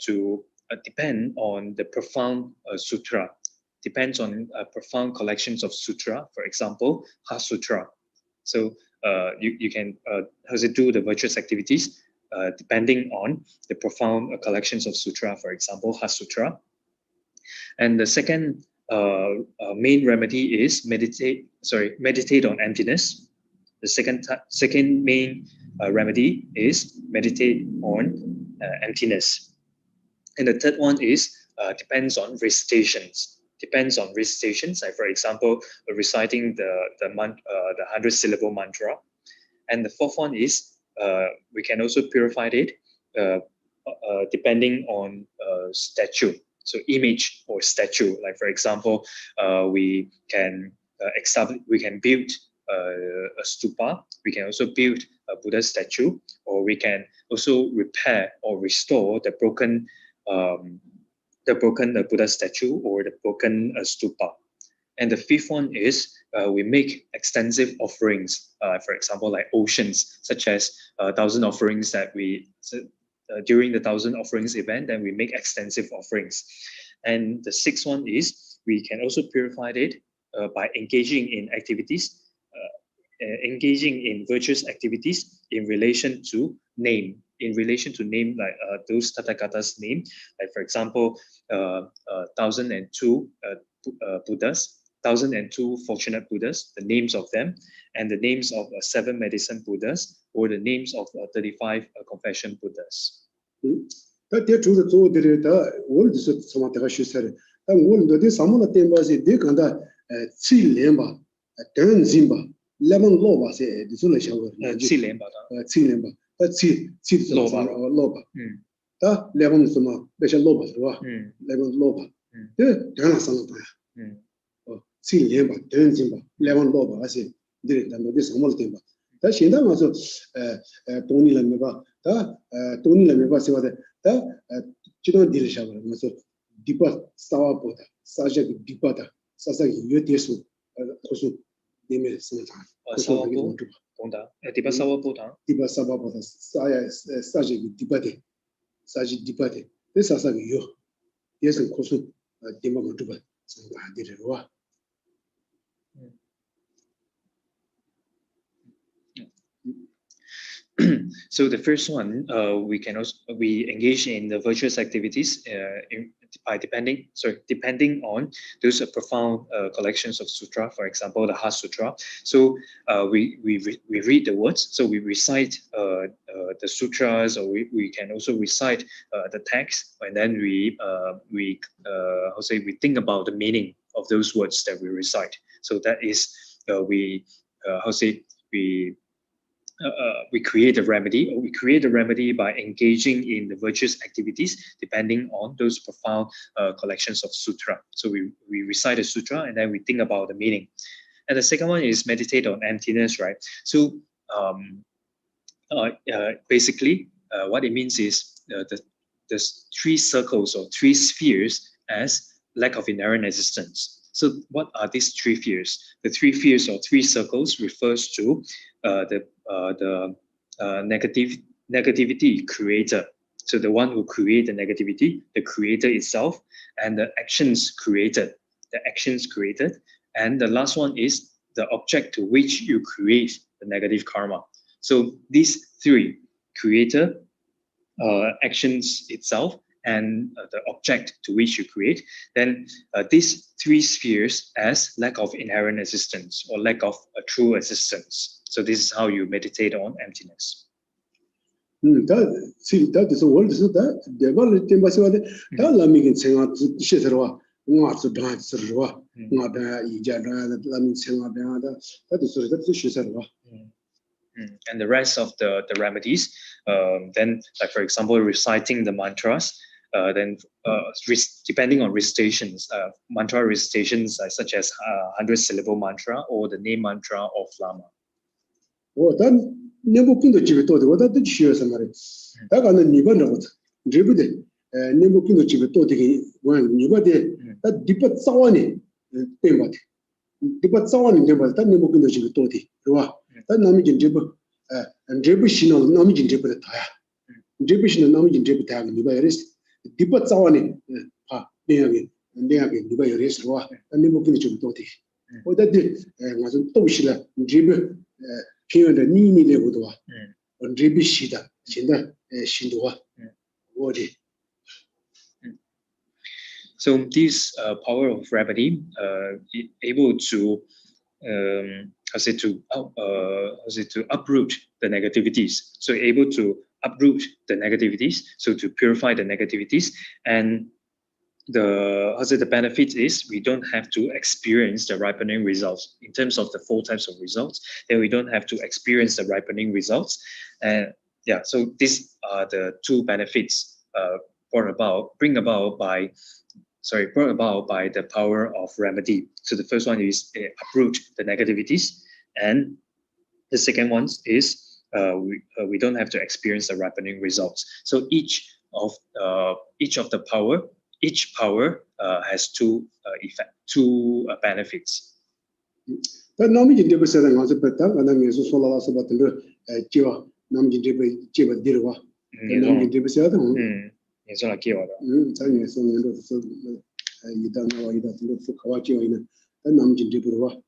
S1: to depend on the profound sutra, depends on profound collections of sutra, for example, Ha Sutra. So you can do the virtuous activities depending on the profound collections of sutra, for example, Ha Sutra. And the second main remedy is meditate on emptiness. The second main remedy is meditate on emptiness. And the third one is depends on recitations. Like for example, reciting the 100-syllable mantra. And the fourth one is we can also purify it depending on statue. So image or statue. Like for example, we can build a stupa. We can also build a Buddha statue, or we can also repair or restore the Buddha statue or the broken stupa. And the fifth one is we make extensive offerings, for example, like oceans, such as 1,000 offerings that we, during the 1,000 offerings event, then we make extensive offerings. And the sixth one is we can also purify it by engaging in activities, engaging in virtuous activities in relation to name, like those Tathagata's name, like for example, 1,002 Buddhas, 1,002 fortunate Buddhas, the names of them, and the names of 7 medicine Buddhas, or the names of 35 confession Buddhas. So the first one, we engage in the virtuous activities depending on those profound collections of sutra, for example, the Heart Sutra. So we read the words, so we recite the sutras, or we can also recite the text, and then we think about the meaning of those words that we recite. So that is we create a remedy, or we create a remedy by engaging in the virtuous activities depending on those profound collections of sutra. So we recite a sutra and then we think about the meaning. And the second one is meditate on emptiness, right? So basically, what it means is the 3 circles or 3 spheres as lack of inherent existence. So what are these 3 spheres? The 3 spheres or 3 circles refers to the negativity creator. So the one who create the negativity, the creator itself, and the actions created, and the last one is the object to which you create the negative karma. So these 3, creator, actions itself, and the object to which you create, then these 3 spheres as lack of inherent existence or lack of a true existence. So this is how you meditate on emptiness. And the rest of the remedies, then, like for example, reciting the mantras, then depending on recitations, mantra recitations such as 100-syllable mantra or the name mantra of Lama. So this power of remedy able to uproot the negativities. So able to uproot the negativities, so to purify the negativities, and the benefit is we don't have to experience the ripening results in terms of the 4 types of results. Then we don't have to experience the ripening results, and so these are the 2 benefits brought about by the power of remedy. So the first one is uproot the negativities, and the second one is we don't have to experience the ripening results. So each of the power each power has two benefits.
S3: But now we do say that also, but that and then so solar also about the jiwa, nam jiwa dirwa. Nam jiwa say that.
S1: It's not like
S3: Tanya so you don't know you don't look for kawaji in a nam jiwa.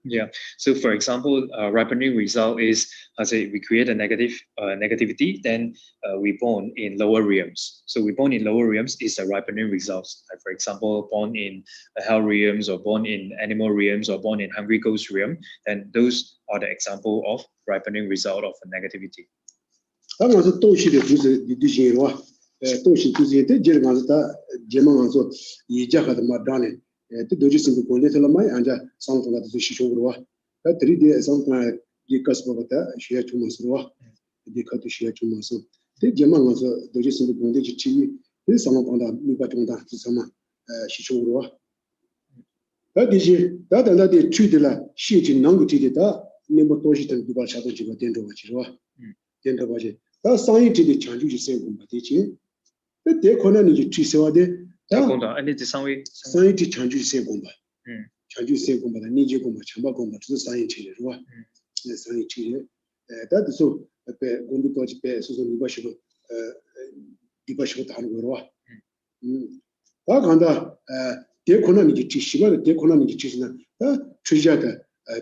S1: Yeah. So, for example, ripening result is, we create a negativity, then we born in lower realms. So we born in lower realms is a ripening results. Like, for example, born in hell realms, or born in animal realms, or born in hungry ghost realm. Then those are the example of ripening result of a negativity.
S3: The doji simple content la mai anja sound la the shisho ruwa ta 3D sound na di kasba ta shiya chuma ruwa di ka to shiya chuma so de jema ma so doji simple content ji chi de sama panda mi ba tonda sama shisho ruwa ta di ji ta da de chu de la shi ji nang ti de da ne mo to ji tan di ba sha to ji ba den do ba ji ruwa den do ba ji ta sang yi ji de chang ju ji se gu ba de ji de kona ni ji chi se wa de
S1: and it's some
S3: science change se gomba change se gomba da nije gomba chamba gomba tu science che ruwa science che that so pe gombi to pe so ni ba shibo di ba shibo ta no ruwa ba ganda de kona ni chi shiba de kona ni chi na chuja da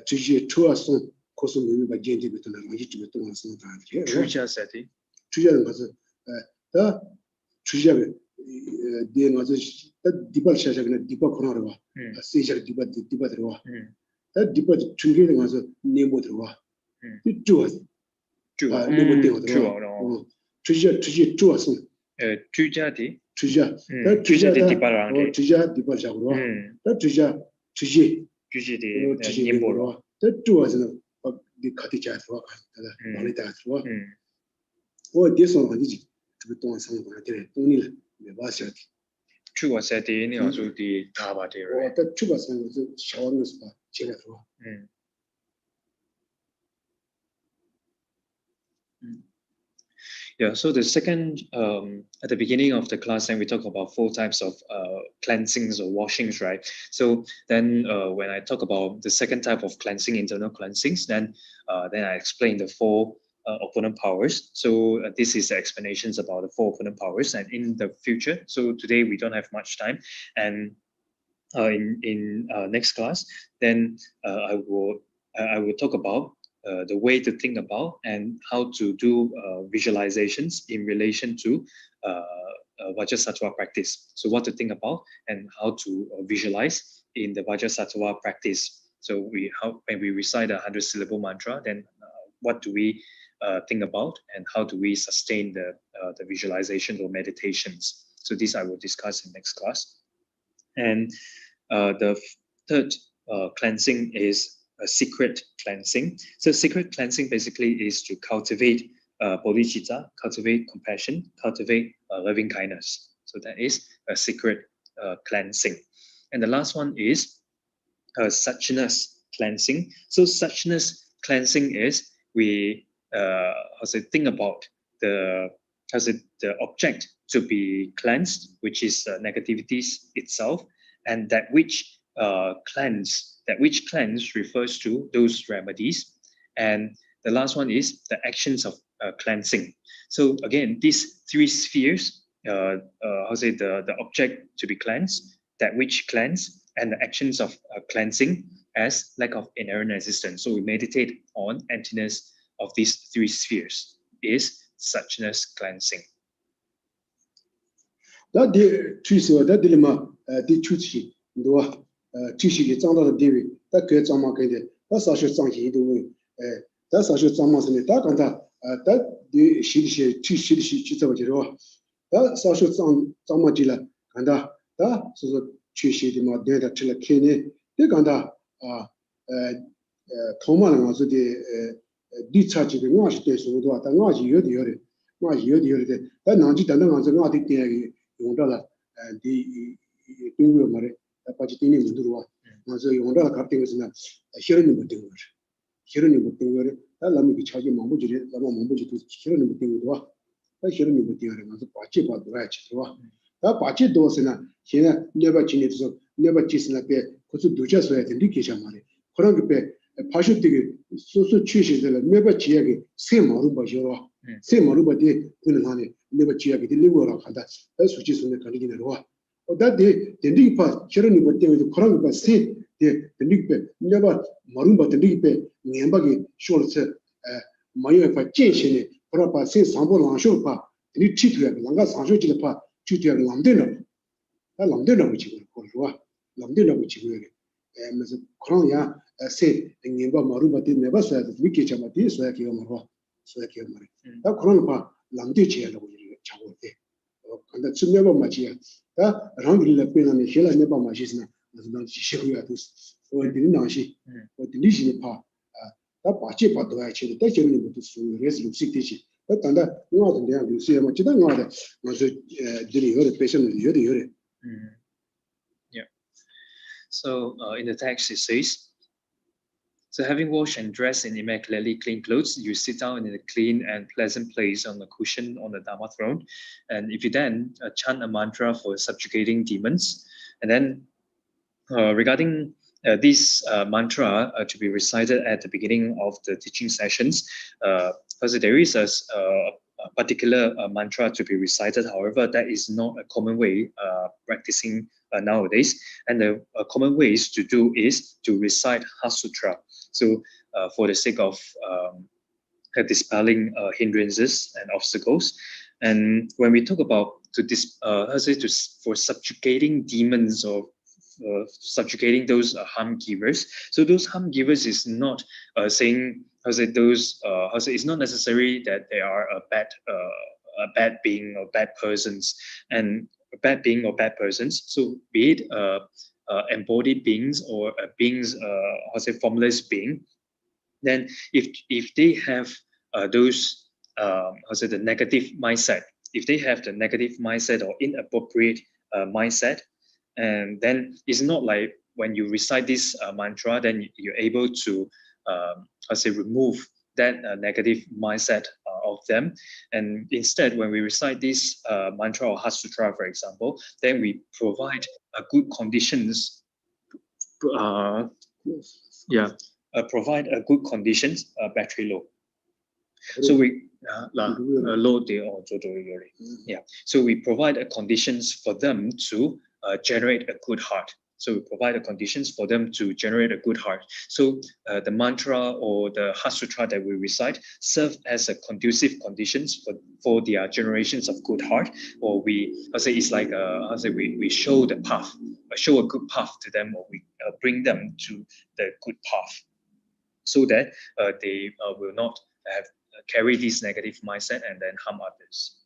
S3: chuji chua so ko so ni ba gente be to na ji be to na so ta
S1: chuja seti
S3: chuja ba da chuja de ngaze dipal shashagna dipa khonarwa sejak dipa derwa ta dipa chungge ngaze nemo derwa chuwa nemo derwa chuja sun
S1: chuja di
S3: chuja
S1: dipa rang
S3: chuja dipa shagwa ta chuja di nemo derwa ta chuwa sun di khati cha derwa ta bali ta derwa o de so ngadi ji to sang ba de toni la me ba sha
S1: True was at the end also the Tabate.
S3: The two was showing us by Chile.
S1: Yeah, so the second, at the beginning of the class, then we talk about 4 types of cleansings or washings, right? So then when I talk about the second type of cleansing, internal cleansings, then I explain the 4 opponent powers. So this is the explanations about the 4 opponent powers, and in the future, so today we don't have much time, and in next class, then I will talk about the way to think about and how to do visualizations in relation to Vajrasattva practice. So what to think about and how to visualize in the Vajrasattva practice. So when we recite a 100-syllable mantra, then what do we think about and how do we sustain the visualization or meditations? So this I will discuss in next class. And the third cleansing is a secret cleansing. So secret cleansing basically is to cultivate bodhicitta, cultivate compassion, cultivate loving kindness. So that is a secret cleansing. And the last one is suchness cleansing. So suchness cleansing is we think about the object to be cleansed, which is negativities itself, and that which cleanse refers to those remedies. And the last one is the actions of cleansing. So again, these 3 spheres, the object to be cleansed, that which cleanse, and the actions of cleansing as lack of inherent existence. So we meditate on emptiness of these 3 spheres is suchness cleansing.
S3: That the trees or that dilemma, the chuchi, the chishi, it's under the Devi, that gets on market. That's actually something do way. That's actually someone's in the dark and that the shishi, chitawajiro. That's actually some majilla and that so chishi, the Madeda Chilla Kene, they ganda Toma and also the discharge the Nash days with what I'm not you the that Naji Dana was not the Yondala and the Pingu Mare, a Pachitini Mudua. So Yondala cutting is not a hearing in the Tingur. Hearing in the Tingur, that let me be charging Mamuji, Lama Mamuji to hearing in the Tingur. A hearing in the Tingur, and the Pachipa, the Ratch, 다 바치 도스나 제가 네바 지니서 네바 지스나 배 고수 두자서야 된디 계셔 말이 그런 게 파슈티게 소소 취시들 네바 지역에 세 마루 버셔 세 마루 버디 그는 하네 네바 지역에 들리고라 한다 수치 손에 걸리기는 와 어다데 된디 파 저런 거 때문에 그런 거 세, 된디 배 네바 마루 버 된디 배 년바기 쇼르스 마요 파 진신이 그런 파세 상보 랑쇼 파 이 치트야 랑가 상쇼지가 파 치트야 랑데는 랑데는 지고 그러와 랑데는 지고 그래서 그런야 세 닝바 마루바티 네바 소야 위키 차마티 소야 키가 말와 소야 키가 말이 다 그런 파 랑데 지야라고 이렇게 잡고 돼 근데 쯤내바 마치야 다 랑길레 페나네 헬라 네바 마시스나 난 지시고야 두 어디는 나시 어디는 지니 파 다 바치 파도야 치도 때 재미는 것도 수레스 육식되지 단다 뭐든 내가 뉴스에 뭐 지단 거다 그래서 들이 요래 패션을 요래
S1: Yeah. So in the text it says, so having washed and dressed in immaculately clean clothes, you sit down in a clean and pleasant place on the cushion on the Dharma throne. And if you then chant a mantra for subjugating demons, and then regarding this mantra to be recited at the beginning of the teaching sessions, because there is a particular mantra to be recited. However, that is not a common way practicing nowadays. And the common ways to do is to recite Heart Sutra. So for the sake of dispelling hindrances and obstacles. And when we talk about for subjugating demons or subjugating those harm givers, so those harm givers is not saying it's not necessary that they are a bad being or bad persons, and a bad being or bad persons. So be it embodied beings or beings, formless being. Then if they have those the negative mindset, if they have the negative mindset or inappropriate mindset, and then it's not like when you recite this mantra, then you're able to remove that negative mindset of them. And instead, when we recite this mantra or Heart Sutra, for example, then we provide good conditions. Provide a good conditions, battery low. So we So we provide conditions for them to generate a good heart. So we provide the conditions for them to generate a good heart. So the mantra or the Heart Sutra that we recite serve as a conducive conditions for their generations of good heart. Or it's like we show the path, show a good path to them, or we bring them to the good path, so that they will not have carry this negative mindset and then harm others.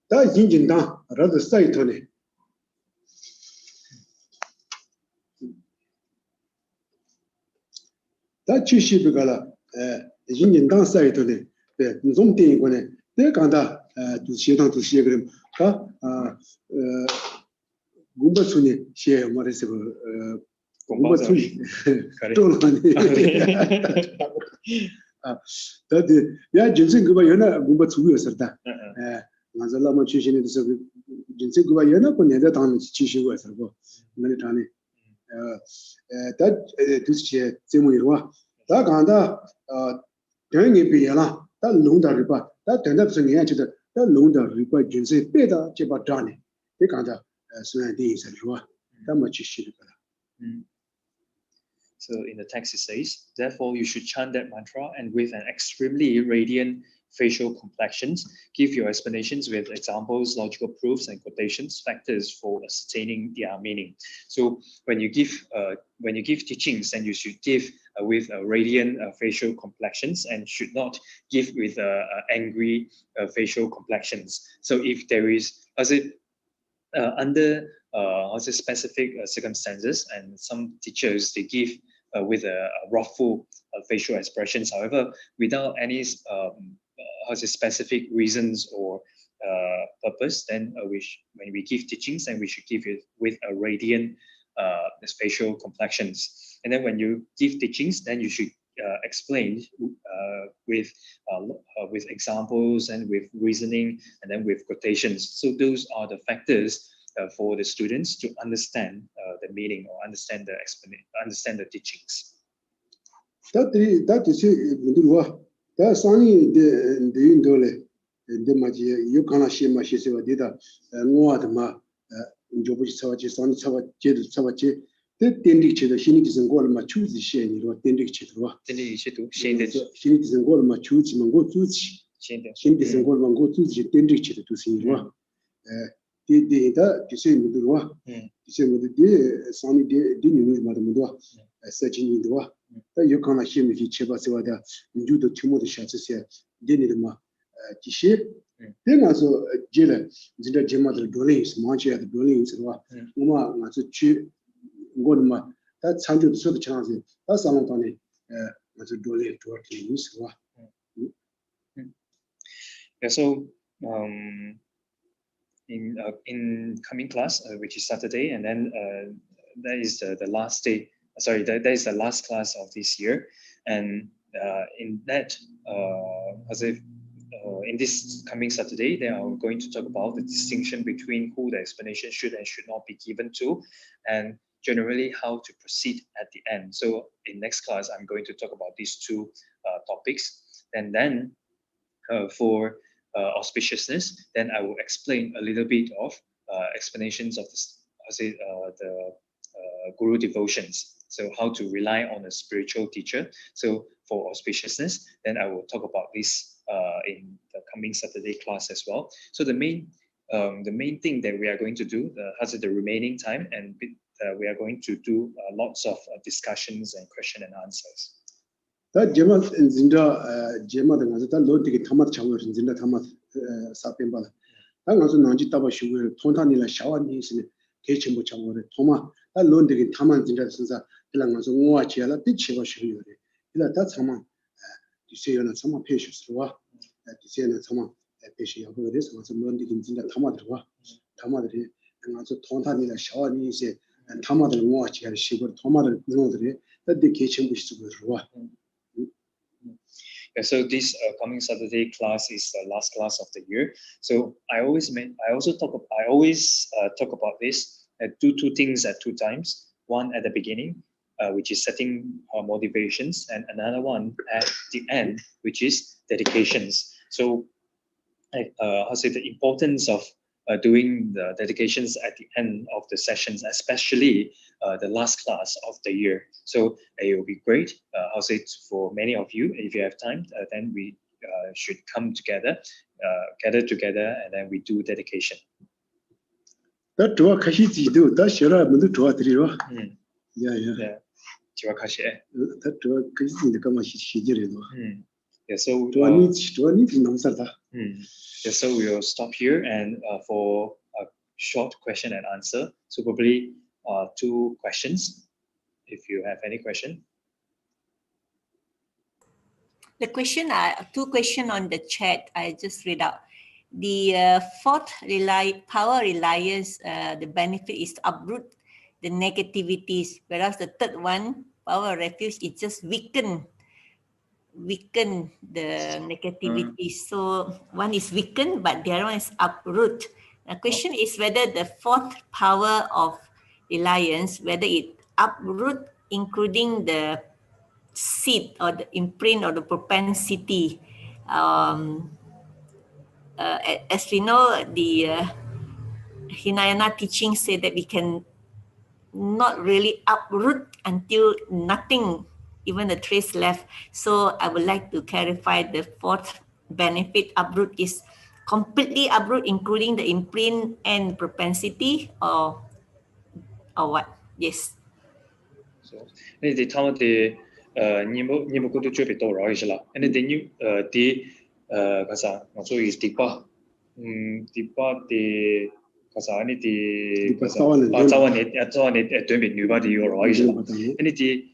S3: 다 인진다 라도 사이토네 다 취시비가라 인진당 사이토네 네 좀된 거네 내 간다 두 시당 두 시에 그럼 가 군바순이 시에 말해서 군바순이 또 다들 야 진짜 그거 연아 군바순이었다 맞아 라마 취신에 대해서 진짜 그거 연아 본내다 당 취시고 해서 너네 다네 다 두시에 제모이와 다 간다 대응이 비야라 다 농다를 봐다 된다서 내가 진짜 다 농다를 봐 진짜 빼다 제바 다네 이 간다 수행이 있어요 다 맞추시는 거라
S1: So in the text it says, therefore you should chant that mantra and with an extremely radiant facial complexions, give your explanations with examples, logical proofs, and quotations, factors for ascertaining their meaning. So when you give teachings, then you should give with radiant facial complexions and should not give with angry facial complexions. So if there is, under specific circumstances, and some teachers they give with a wrathful facial expressions. However, without any specific reasons or purpose, then when we give teachings, then we should give it with a radiant facial complexions. And then when you give teachings, then you should explained with examples and with reasoning and then with quotations. So those are the factors for the students to understand the meaning or understand the teachings.
S3: That is that Sani the Indole, the Magia, you can't share my share with data, and what ma Jobu Savachi, San Savachi, the Tendic, the Shinix and Gold Machu, the Shane, or Tendic Chitwa. Shinix and Gold Machu, Mango Tuch, Shinix and Gold Mango Tuch, Tendic to see you. The same with the Rua, the same with the Sani didn't know Madame searching in the Wa. You can't hear me if you cheba Sevada, do the two more shots here, didn't ma Tishi. Then also Jilla, the Gemma dwellings, Manchi at the dwellings, Uma, not a cheap Godma. That's 100 sort of chances. That's Amantoni, as a dwelling to work in this.
S1: Yeah, so in coming class, which is Saturday, and then that is the last day. Sorry, that is the last class of this year, and in that, in this coming Saturday, they are going to talk about the distinction between who the explanation should and should not be given to, and generally how to proceed at the end. So in next class, I'm going to talk about these two topics, and then for auspiciousness, then I will explain a little bit of explanations of the Guru devotions. So how to rely on a spiritual teacher. So for auspiciousness, then I will talk about this in the coming Saturday class as well. So the main thing that we are going to do, the remaining time, and we are going to do lots of discussions and question and answers.
S3: That Gemma Zinda Gemma the Nazata Lodi Tamat Chower in Zinda Tamat Sapimbala. That was Nanjitaba Sugar, Tontanila Shawan in Kachimbo Chower, Toma, that Lodi Taman Zinda Sansa, Langas, Moachella, Pitch was Sugar. That's Sama to say on some patients, to say on some patient who is was a Lodi in Zinda Tamadra, Tamadri, and also Tontanila Shawan is and Tamad and Moachella, Sugar, Tomad Nodri, that the kitchen was to go.
S1: Yeah, so this coming Saturday class is the last class of the year. So I always talk about this. Do two things at two times. One at the beginning, which is setting motivations, and another one at the end, which is dedications. So I'll say the importance of doing the dedications at the end of the sessions, especially the last class of the year. So it will be great. I'll say for many of you, if you have time, then we should come together, gather together, and then we do dedication.
S3: That do a Kashi do, that's Shara Mudu to Atrio. Yeah. That do a Kashi the Kamashi did.
S1: Yeah, so
S3: do I need to know that?
S1: Yeah, so we'll stop here and for a short question and answer. So probably 2 questions, if you have any question.
S2: The question, 2 questions on the chat. I just read out. The fourth power reliance, the benefit is to uproot the negativities, whereas the third one, power refuge, it just weaken the negativity. So one is weaken, but the other one is uproot. The question is whether the fourth power of reliance, whether it uproot, including the seed or the imprint or the propensity. As we know, the Hinayana teaching say that we can not really uproot until nothing, even the trace left. So I would like to clarify the fourth benefit, uproot, is completely uproot, including the imprint and propensity, or what? Yes.
S1: So, the time the nimu kudu coba itu orang Islam. Ini the new kasa maksud is tiba di kasa ini di cawan itu demi nuba di orang Islam. Ini di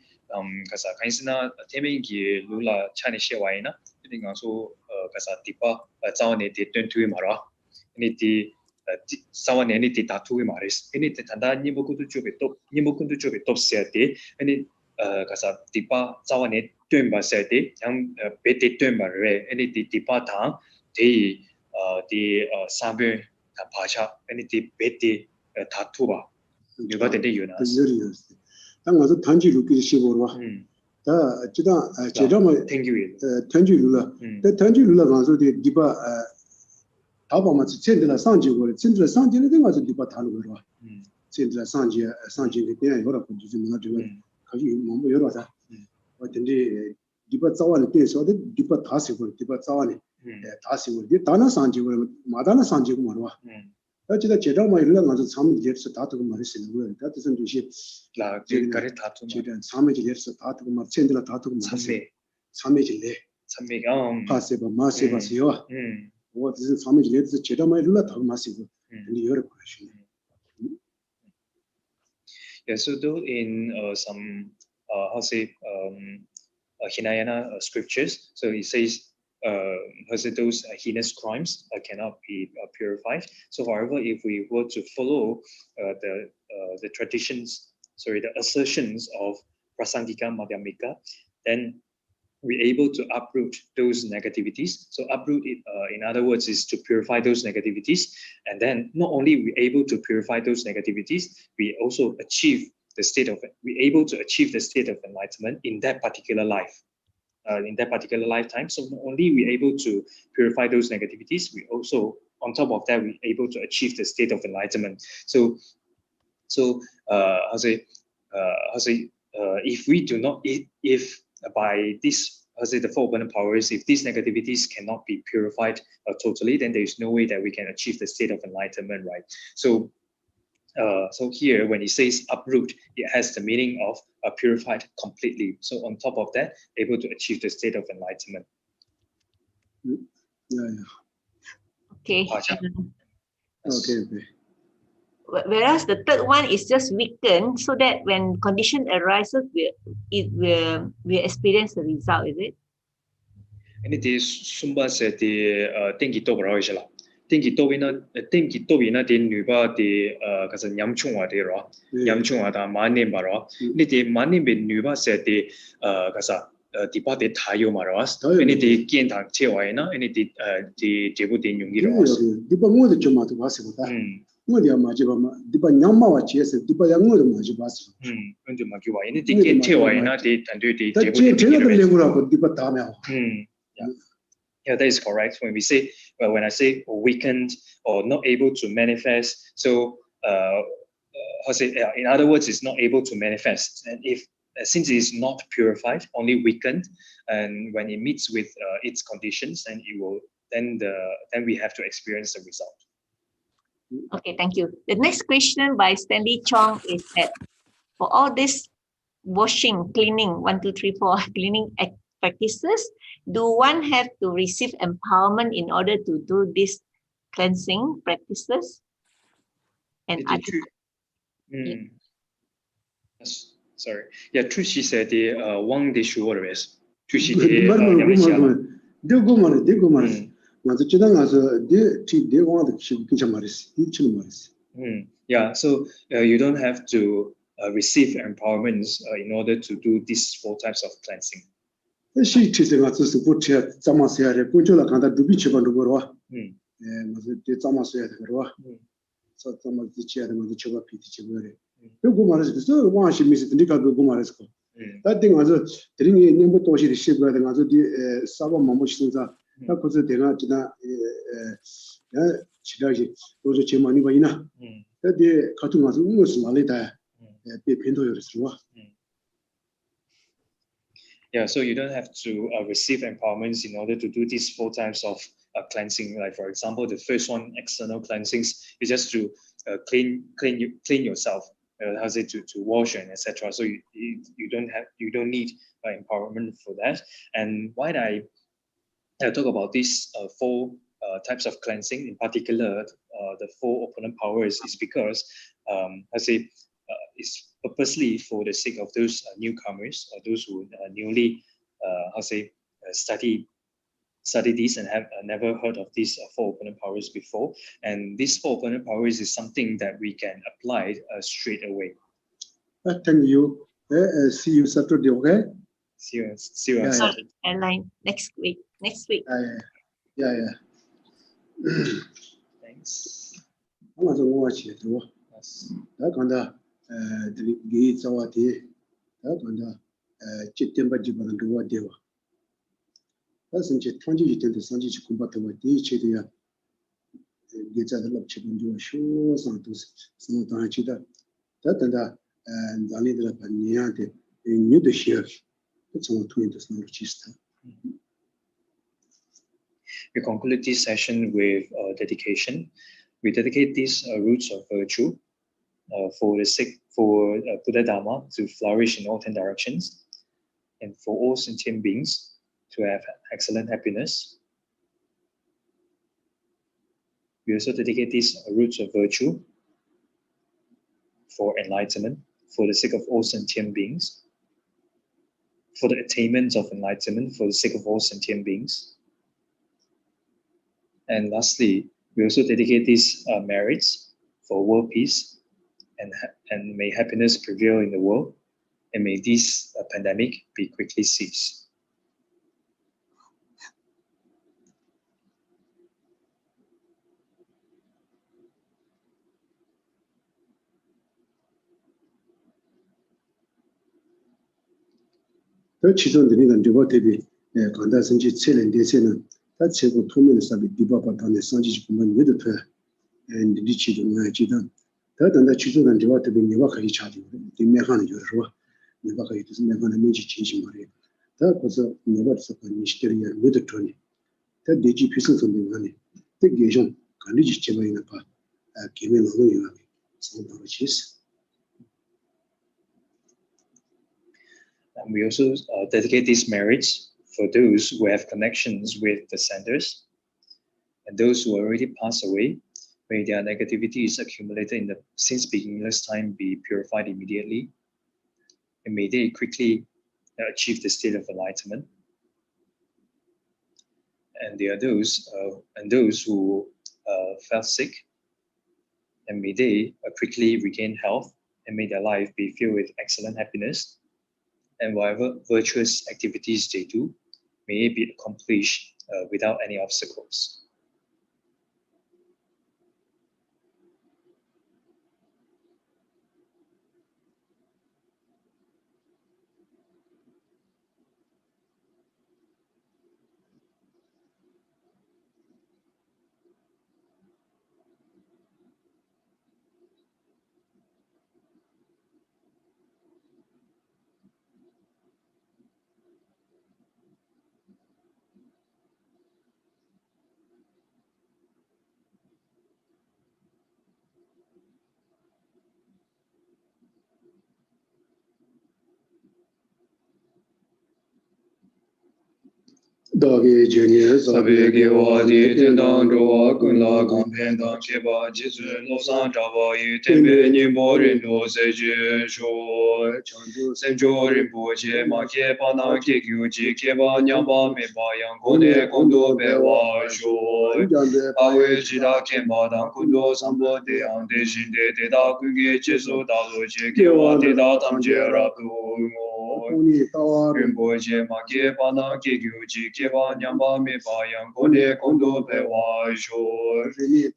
S1: kasa kaisna temi ki lula Chinese siapa ina. Ini maksud kasa tiba cawan itu tentu marah. Ini di sawan ini di tatu maris. Ini tanda nimu kudu coba top siapa. Ini kasa tipa zawane tuemba sete yang bete tuemba re any tipa tang de sabe ta pacha any bete tatuba yuba de yunas
S3: tang azu tanji luki shiborwa 다 지다 제정을 tanji lula 다 tanji lula 가서 디바 다바마 첸들라 상지고 첸들라 상지는 데 가서 디바 다는 거라 첸들라 상지게 그냥 여러 번 주지 뭐 저거 가지 뭐 여러다 어떤지 디바 자원에 대해서 디바 다시고 디바 자원에 다시고 디 다나 상지고 마다나 상지고 말와 어찌다 제정만 이런 가서 참 이제서 다투고 말했는 거예요. 다투선 주시
S1: 라 그래 다투
S3: 제단 3회지에서 다투고 막 첸들라 다투고 말했어요. 3회지래
S1: 3회가
S3: 파세바 마세바세요. 뭐 무슨 3회지에서 제정만 이런 다 마시고 근데 여러 번 하시네.
S1: Yeah, so though in some how say Hinayana scriptures, so it says those heinous crimes cannot be purified. So, however, if we were to follow the traditions, the assertions of Prasangika Madhyamika, then we're able to uproot those negativities. So, uproot it, in other words, is to purify those negativities. And then not only we're able to purify those negativities, we also achieve the state of we're able to achieve the state of enlightenment in that particular life. In that particular lifetime. So not only we're able to purify those negativities, we also, on top of that, we're able to achieve the state of enlightenment. So if we do not, if by this, the four abundant powers, if these negativities cannot be purified totally, then there is no way that we can achieve the state of enlightenment, right? So here, when it says uproot, it has the meaning of purified completely. So on top of that, able to achieve the state of enlightenment.
S2: Okay.
S3: Okay.
S2: Whereas the third one is just weakened, so that when condition arises, we experience the result. Is it?
S1: And it is sumba said the tengi to tengi to na den nuba de kasa nyamchungwa de ro nyamchungwa da manem baro ni de manem be nuba said the kasa dipa de tayo maras any de kien ta chewa na any de jebu de nyungi ro
S3: dipa mo de choma to wasi bota mo de ma je ba dipa nyamma wa che se dipa yang mo de ma je basi
S1: unde ma kiwa any de kien chewa na de tandu de jebu
S3: de dipa ta me
S1: yeah, that is correct. When we say, when I say weakened or not able to manifest, so in other words, it's not able to manifest. And if since it is not purified, only weakened, and when it meets with its conditions, then it will then we have to experience the result.
S2: Okay, thank you. The next question by Stanley Chong is that for all this washing, cleaning, 1, 2, 3, 4 cleaning practices, do one have to receive empowerment in order to do these cleansing practices? And
S1: sorry. Yeah, true. She said the one day sure is. True. She yeah, so you don't have to receive empowerments in order to do these 4 types of cleansing.
S3: She teaches us to put Tamasaya, Punjola Kanda Dubichi Bandura, Tamasaya, so Tamas the chair and the Chova Piti. The Gumaras, so one she misses the Nika Gumaresco. That thing was a drinking number Toshi, the ship, and other Sava Mamushina, that was a dinner, Chidaji, those are Chimanivaina. That the cartoon was almost Malita, the Pinto.
S1: Yeah, so you don't have to receive empowerments in order to do these 4 types of cleansing. Like for example, the first one, external cleansings, is just to clean yourself. How's it to wash and etc. So you don't need empowerment for that. And why I talk about these 4 types of cleansing, in particular, the 4 opponent powers, is because it's purposely for the sake of those newcomers or those who newly study these and have never heard of these 4 opponent powers before. And these 4 opponent powers is something that we can apply straight away.
S3: Thank you. See you Saturday, okay?
S1: See you on
S3: Yeah,
S1: Saturday.
S2: Airline next week.
S3: Yeah.
S1: Thanks.
S3: I'm going to watch it.
S1: Yes.
S3: That's when the gates are there. That's when the Chitemba Jiban do what they were. That's in 20 to Sanji Kumbata, what they cheated. Gates at the love chicken do a show, some time cheater. That and I need up and Niante in New the Sheriff. That's all 20 Chista.
S1: We conclude this session with dedication. We dedicate these roots of virtue for Buddha Dharma to flourish in all 10 directions, and for all sentient beings to have excellent happiness. We also dedicate these roots of virtue for enlightenment, for the sake of all sentient beings, for the attainment of enlightenment, for the sake of all sentient beings. And lastly, we also dedicate these merits for world peace, and may happiness prevail in the world, and may this pandemic be quickly ceased.
S3: The children didn't do what they did. Condasanji Chilling Desena, that's a good 2 minutes of the debate on the Sanji Kuman with the prayer and the children Chidan. That and the children do what to be Nevaka each other. The Mehan Yurua, Nevaka is never a major change in Maria. That was a never support mystery with the Tony. That DG pieces on the money. The Gajan, can you just chill in a part? Give me a little some of cheese.
S1: And we also dedicate these merits for those who have connections with the centers, and those who already passed away. May their negativity is accumulated in the since beginningless time be purified immediately, and may they quickly achieve the state of enlightenment. And there are those who fell sick, and may they quickly regain health, and may their life be filled with excellent happiness. And whatever virtuous activities they do, may it be accomplished without any obstacles.
S3: Dagi Junior,
S1: Sabegi wadi tendang roa kunla kampen dang cheba jisu losan java yu tembe nimbo rindo seju sho senjo rinpo che ma ke pa na ke kyu chi ke ba nyamba me ba yang kone kondo be wa sho awe jira kemba dang kundo sambo de ang de shin de da kunge jesu da lo che ke wa de da tam je ra tu ngo rinpo che ma ke pa na ke kyu chi ke ba nyamba me ba yang kone kondo be wa sho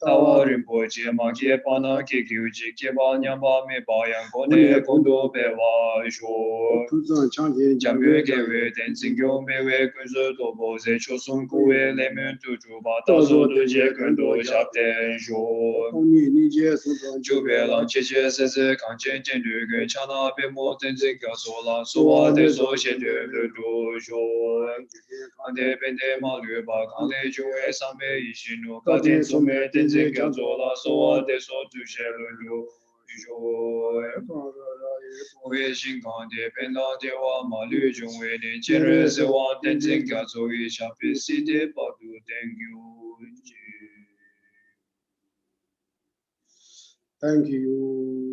S1: tawa rinpo che ma ke pa na ke kyu chi ke ba nyamba me ba yang kone kondo be wa sho jambe ke we ten sing yo me we kun zo do bo ze cho sung ku we le men tu ju ba ta zo de je kun do ja ten sho ju be lang che che se se kan chen chen du ge cha na be mo ten sing ga so la so wa de so xian de de du sho ande ben de ma lue ba kan le ju we san me yi xin nu ka ten so me ten sing ga so la so wa de so tu she lu lu we xin kan de ben da de wa ma lu ju we de chen re se wa ten sing ga so yi sha pi si de pa du den yu ji.
S3: Thank you.